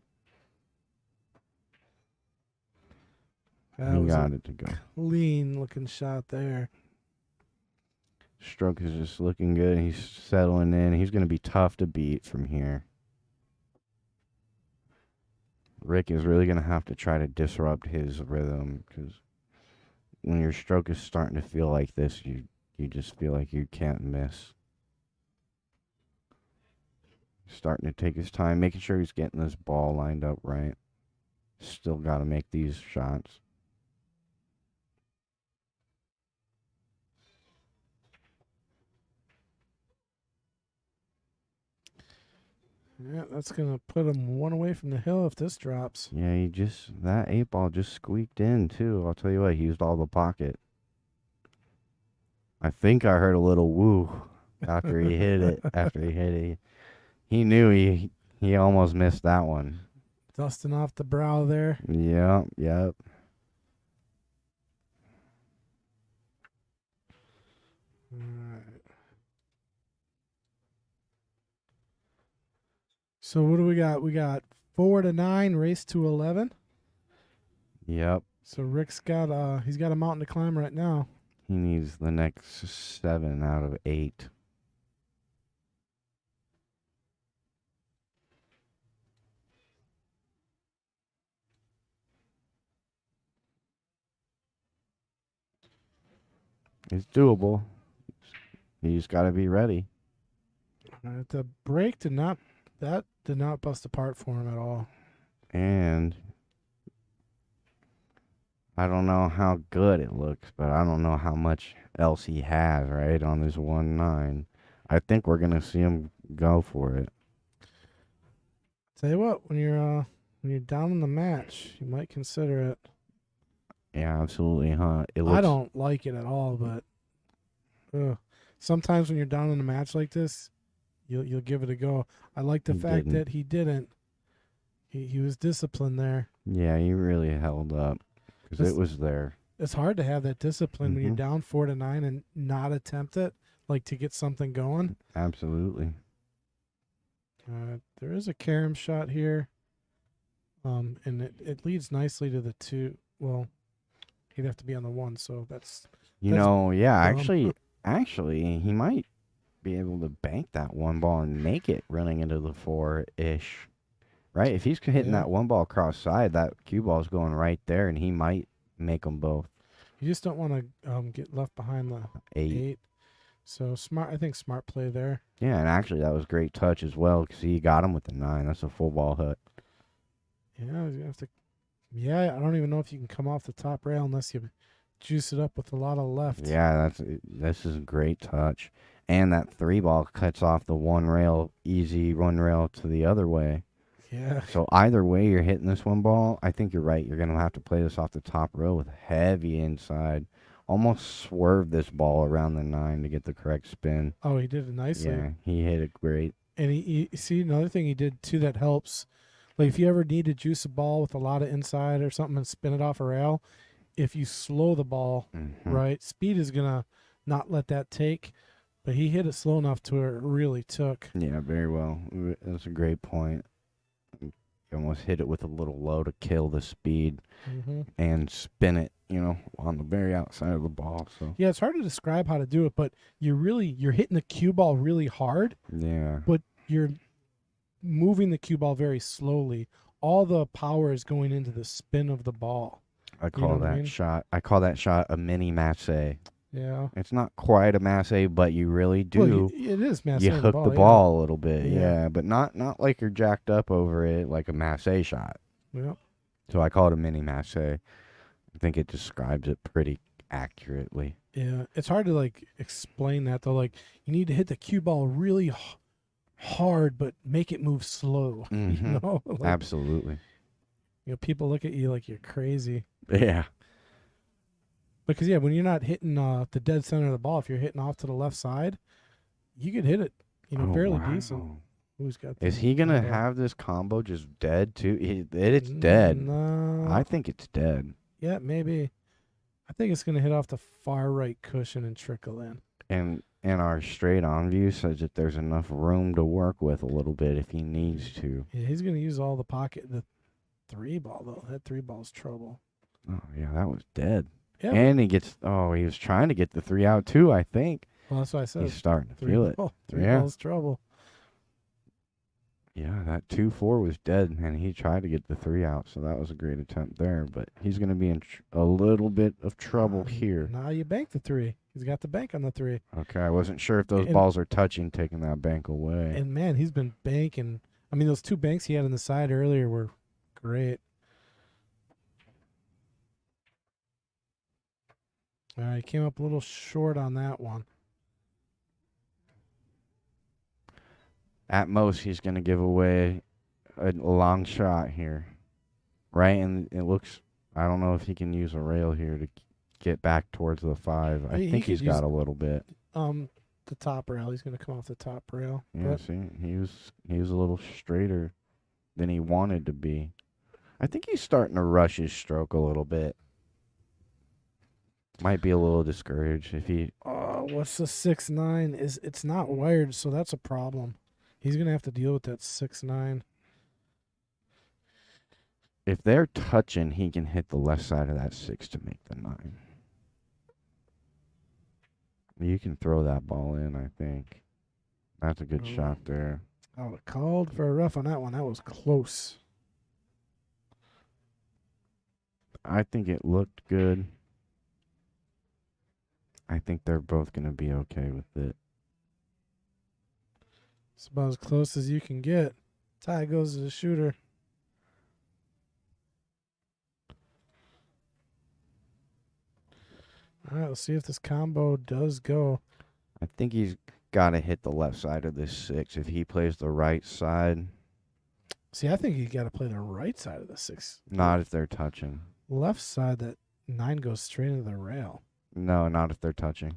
He got it to go. Clean looking shot there. Stroke is just looking good. He's settling in. He's going to be tough to beat from here. Rick is really going to have to try to disrupt his rhythm, because when your stroke is starting to feel like this, you just feel like you can't miss. Starting to take his time, making sure he's getting this ball lined up right. Still got to make these shots. Yeah, that's gonna put him one away from the hill if this drops. Yeah, that 8 ball just squeaked in too. I'll tell you what, he used all the pocket. I think I heard a little woo after he hit it. After he hit it, he knew he almost missed that one. Dusting off the brow there. Yep, yep. All right. So what do we got? We got 4-9, race to 11. Yep. So Rick's got he's got a mountain to climb right now. He needs the next 7 out of 8. It's doable. He's got to be ready. All right, the break did not bust apart for him at all. And I don't know how good it looks, but I don't know how much else he has, right, on this 1-9. I think we're going to see him go for it. Tell you what, when you're down in the match, you might consider it. Yeah, absolutely, huh? I don't like it at all, but sometimes when you're down in a match like this, you'll give it a go. I like the fact that he didn't. He was disciplined there. Yeah, he really held up because it was there. It's hard to have that discipline when you're down 4-9 and not attempt it, like to get something going. Absolutely. There is a carom shot here, and it leads nicely to the 2. Well, he'd have to be on the 1, so that's Actually, he might be able to bank that 1 ball and make it running into the 4-ish. Right? If he's hitting that 1 ball cross side, that cue ball's going right there, and he might make them both. You just don't want to get left behind the 8. So smart. I think smart play there. Yeah, and actually that was great touch as well because he got him with the 9. That's a full ball hit. Yeah, you have to. Yeah, I don't even know if you can come off the top rail unless you juice it up with a lot of left. Yeah, this is a great touch, and that 3 ball cuts off the 1 rail, easy 1 rail to the other way. Yeah. So either way you're hitting this 1 ball, I think you're right. You're going to have to play this off the top rail with heavy inside. Almost swerve this ball around the 9 to get the correct spin. Oh, he did it nicely. Yeah, he hit it great. And he see, another thing he did too that helps. Like if you ever need to juice a ball with a lot of inside or something and spin it off a rail, if you slow the ball, right, speed is going to not let that take. But he hit it slow enough to where it really took. Yeah, very well. That's a great point. You almost hit it with a little low to kill the speed and spin it, on the very outside of the ball. So yeah, it's hard to describe how to do it, but you're hitting the cue ball really hard. Yeah. But you're moving the cue ball very slowly. All the power is going into the spin of the ball. I call that shot a mini masse. Yeah. It's not quite a masse, but you really do. Well, it is masse. You hook the ball a little bit, yeah, but not like you're jacked up over it like a masse shot. Yeah. So I call it a mini masse. I think it describes it pretty accurately. Yeah, it's hard to explain that though. Like you need to hit the cue ball really hard, but make it move slow. Absolutely. People look at you like you're crazy. Yeah. Because when you're not hitting the dead center of the ball, if you're hitting off to the left side, you could hit it, fairly decent. Who's got? Is he gonna have this combo just dead too? It's dead. No. I think it's dead. Yeah, maybe. I think it's gonna hit off the far right cushion and trickle in. And our straight on view says that there's enough room to work with a little bit if he needs to. Yeah, he's gonna use all the pocket. The 3 ball though, that 3 ball's trouble. Oh yeah, that was dead. Yeah. And he was trying to get the 3 out too, I think. Well, that's what I said. He's starting to feel it. 3 ball's trouble. Yeah, that 2-4 was dead, and he tried to get the 3 out, so that was a great attempt there. But he's going to be in a little bit of trouble here. Now you bank the 3. He's got the bank on the 3. Okay, I wasn't sure if those balls are touching, taking that bank away. And man, he's been banking. I mean, those 2 banks he had on the side earlier were great. All right, came up a little short on that one. At most, he's going to give away a long shot here. Right? And it looks, I don't know if he can use a rail here to get back towards the 5. I He think could he's use got a little bit. the top rail. He's going to come off the top rail. Yeah, But see, he was a little straighter than he wanted to be. I think he's starting to rush his stroke a little bit. Might be a little discouraged if he. what's the 6.9? It's not wired, so that's a problem. He's going to have to deal with that 6.9. If they're touching, he can hit the left side of that 6 to make the 9. You can throw that ball in, I think. That's a good shot there. Oh, called for a rough on that one. That was close. I think it looked good. I think they're both going to be okay with it. It's about as close as you can get. Tie goes to the shooter. All right, let's see if this combo does go. I think he's got to hit the left side of this 6. If he plays the right side, See, I think you got to play the right side of the 6. not if they're touching. Left side, that 9 goes straight into the rail. No, not if they're touching.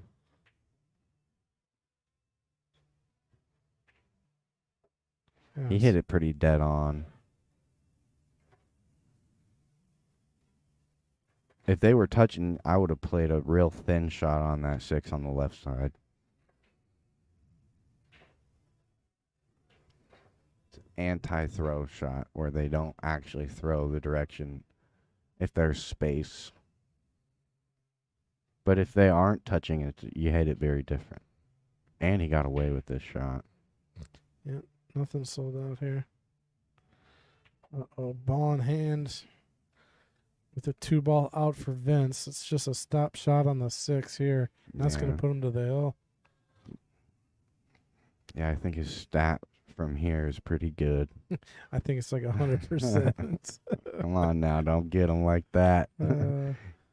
Yeah, He hit it pretty dead on. If they were touching, I would have played a real thin shot on that 6 on the left side. It's an anti-throw shot where they don't actually throw the direction if there's space. But if they aren't touching it, you hit it very different. And he got away with this shot. Yep, nothing sold out here. Uh-oh, ball in hand with the 2 ball out for Vince. It's just a stop shot on the 6 here. That's going to put him to the hill. Yeah, I think his stat from here is pretty good. I think it's like 100%. Come on now, don't get him like that.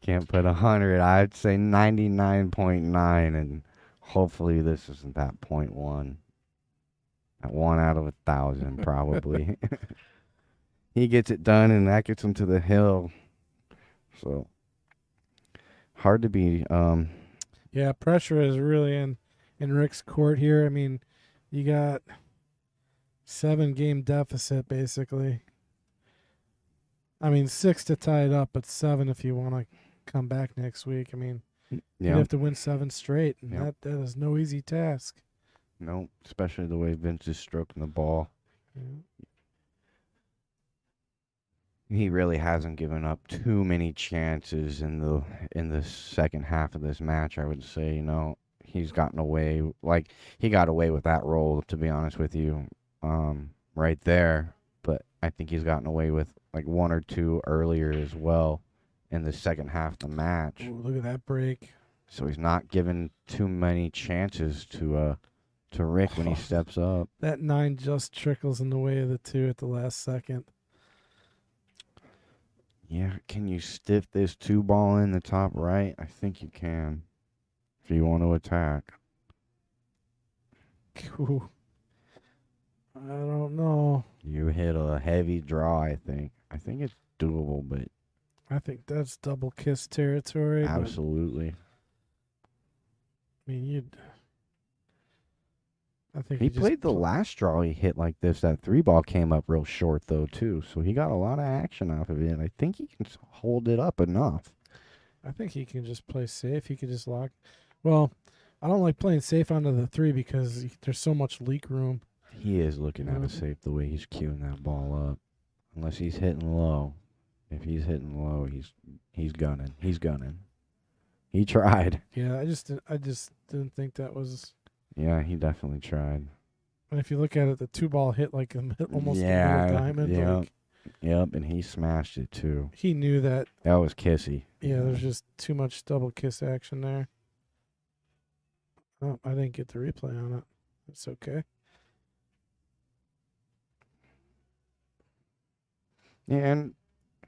Can't put 100. I'd say 99.9, and hopefully this isn't that 0.1. At 1 out of 1,000, probably. He gets it done, and that gets him to the hill. So hard to be. Yeah, pressure is really in Rick's court here. I mean, you got 7-game deficit basically. I mean, 6 to tie it up, but 7 if you want to come back next week. I mean, you have to win 7 straight, and that is no easy task. No, especially the way Vince is stroking the ball. Yeah. He really hasn't given up too many chances in the second half of this match. I would say, he's gotten away. Like, he got away with that role, to be honest with you, right there. But I think he's gotten away with like 1 or 2 earlier as well in the second half of the match. Ooh, look at that break. So he's not given too many chances to Rick when he steps up. That 9 just trickles in the way of the 2 at the last second. Yeah, can you stiff this 2 ball in the top right? I think you can, if you want to attack. Ooh. I don't know. You hit a heavy draw, I think. I think it's doable, but I think that's double kiss territory. absolutely. I mean, I think He just played the last draw he hit like this. That 3 ball came up real short, though, too. So he got a lot of action off of it. And I think he can hold it up enough. I think he can just play safe. He could just lock. Well, I don't like playing safe onto the 3 because there's so much leak room. He is looking at a safe the way he's queuing that ball up. Unless he's hitting low. If he's hitting low, he's gunning. He's gunning. He tried. Yeah, I just didn't think that was. Yeah, he definitely tried. And if you look at it, the 2 ball hit like almost a middle diamond. Yep. Like, Yep, and he smashed it too. he knew that. That was kissy. Yeah, there's just too much double kiss action there. Oh, I didn't get the replay on it. It's okay. Yeah, and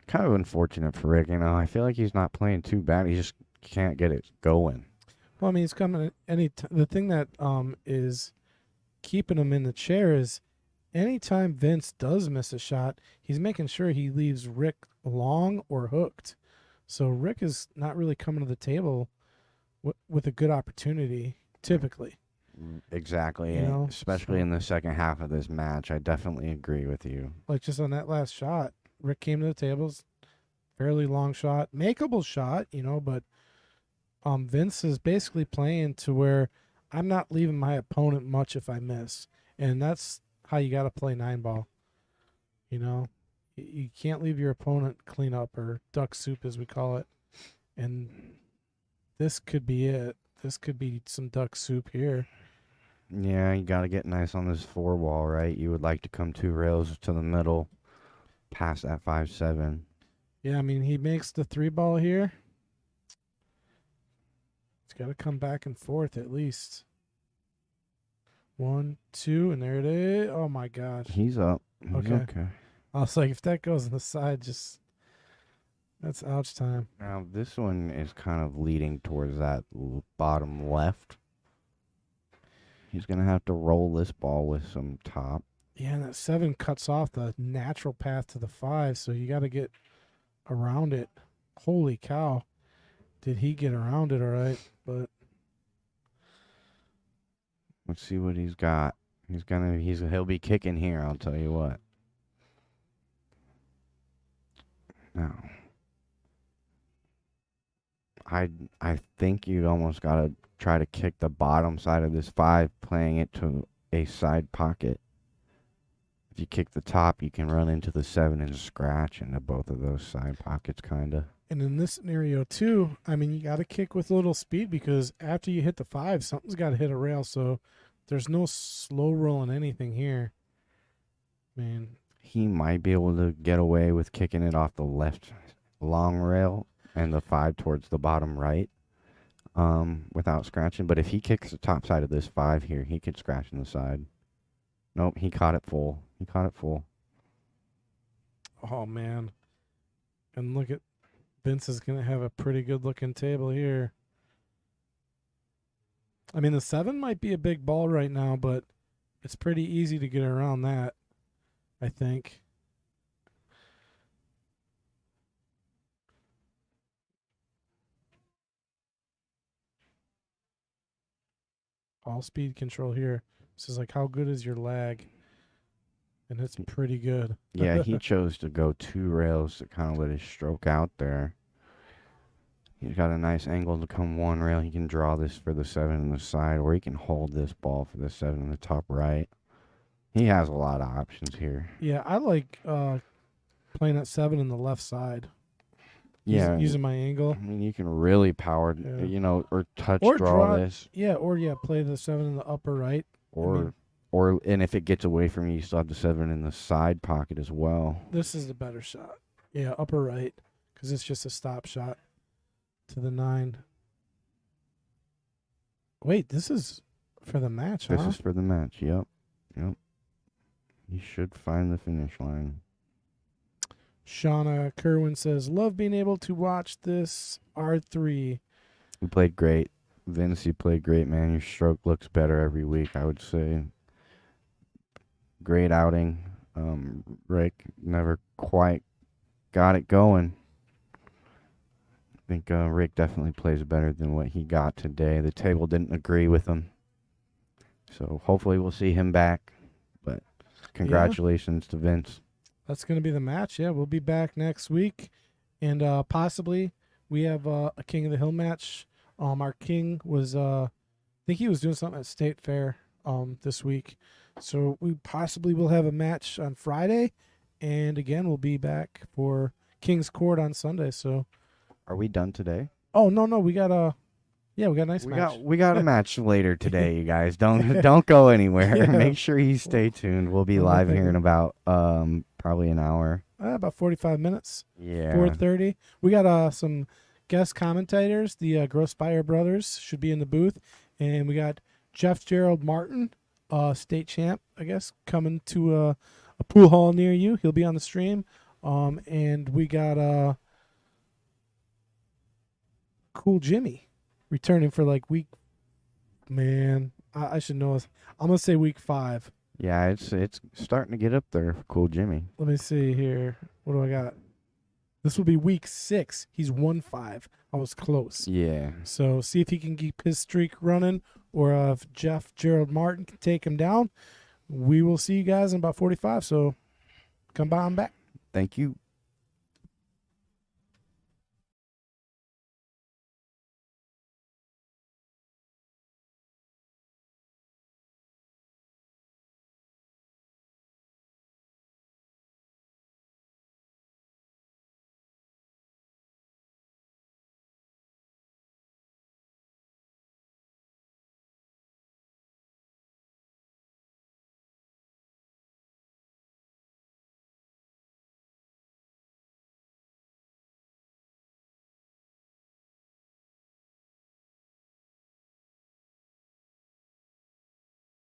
kind of unfortunate for Rick. I feel like he's not playing too bad. He just can't get it going. Well, I mean, it's coming at any the thing that is keeping him in the chair is anytime Vince does miss a shot, he's making sure he leaves Rick long or hooked. So Rick is not really coming to the table with a good opportunity, typically. Exactly. You know, Especially so, in the second half of this match. I definitely agree with you. like just on that last shot, Rick came to the tables, fairly long shot, makeable shot, but Vince is basically playing to where I'm not leaving my opponent much if I miss, and that's how you got to play 9-ball. You can't leave your opponent clean up or duck soup as we call it, and this could be it. This could be some duck soup here. Yeah, you got to get nice on this 4-ball, right? You would like to come 2 rails to the middle, past that 5-7. Yeah, I mean he makes the 3-ball here. It's got to come back and forth at least. 1, 2, and there it is. Oh my gosh. He's up. He's okay. I was like, if that goes on the side, that's ouch time. Now, this one is kind of leading towards that bottom left. He's going to have to roll this ball with some top. Yeah, and that 7 cuts off the natural path to the 5, so you got to get around it. Holy cow. Did he get around it all right? But let's see what he's got. He'll be kicking here, I'll tell you what. Now, I think you almost got to try to kick the bottom side of this 5, playing it to a side pocket. If you kick the top, you can run into the 7 and scratch into both of those side pockets, kind of. And in this scenario, too, I mean, you got to kick with a little speed because after you hit the 5, something's got to hit a rail. So there's no slow rolling anything here. Man. He might be able to get away with kicking it off the left long rail and the 5 towards the bottom right without scratching. But if he kicks the top side of this 5 here, he could scratch in the side. Nope, he caught it full. Oh, man. And look at Vince is going to have a pretty good looking table here. I mean, the 7 might be a big ball right now, but it's pretty easy to get around that, I think. All speed control here. This is like, how good is your lag? And it's pretty good. Yeah, he chose to go 2 rails to kind of let his stroke out there. He's got a nice angle to come 1 rail. He can draw this for the 7 in the side, or he can hold this ball for the 7 in the top right. He has a lot of options here. Yeah, I like playing at 7 in the left side. Yeah. Using my angle. I mean, you can really power, or touch or draw this. Yeah, or play the 7 in the upper right. And if it gets away from you, you still have the 7 in the side pocket as well. This is the better shot. Yeah, upper right, because it's just a stop shot to the 9. Wait, this is for the match, huh? This is for the match, yep. You should find the finish line. Shauna Kerwin says, love being able to watch this R3. You played great. Vince, you played great, man. Your stroke looks better every week, I would say. Great outing. Rick never quite got it going. I think Rick definitely plays better than what he got today. The table didn't agree with him. So hopefully we'll see him back. But congratulations to Vince. That's going to be the match. Yeah, we'll be back next week. And possibly we have a King of the Hill match. Our king was, I think he was doing something at State Fair this week. So we possibly will have a match on Friday. And again, we'll be back for King's Court on Sunday. So, are we done today? Oh, no. We got a nice match. We got a match later today, you guys. Don't go anywhere. Yeah. Make sure you stay tuned. We'll be live here in about probably an hour. About 45 minutes. Yeah. 4:30. We got some guest commentators. The Grosspire brothers should be in the booth. And we got Jeff Gerald Martin, state champ, I guess, coming to a pool hall near you. He'll be on the stream. And we got Cool Jimmy returning for like week. Man, I should know. I'm gonna say week 5. Yeah, it's starting to get up there for Cool Jimmy. Let me see here. What do I got? This will be week 6. He's 1-5. I was close. Yeah. So see if he can keep his streak running, or if Gerald Martin can take him down. We will see you guys in about 45. So come by and back. Thank you.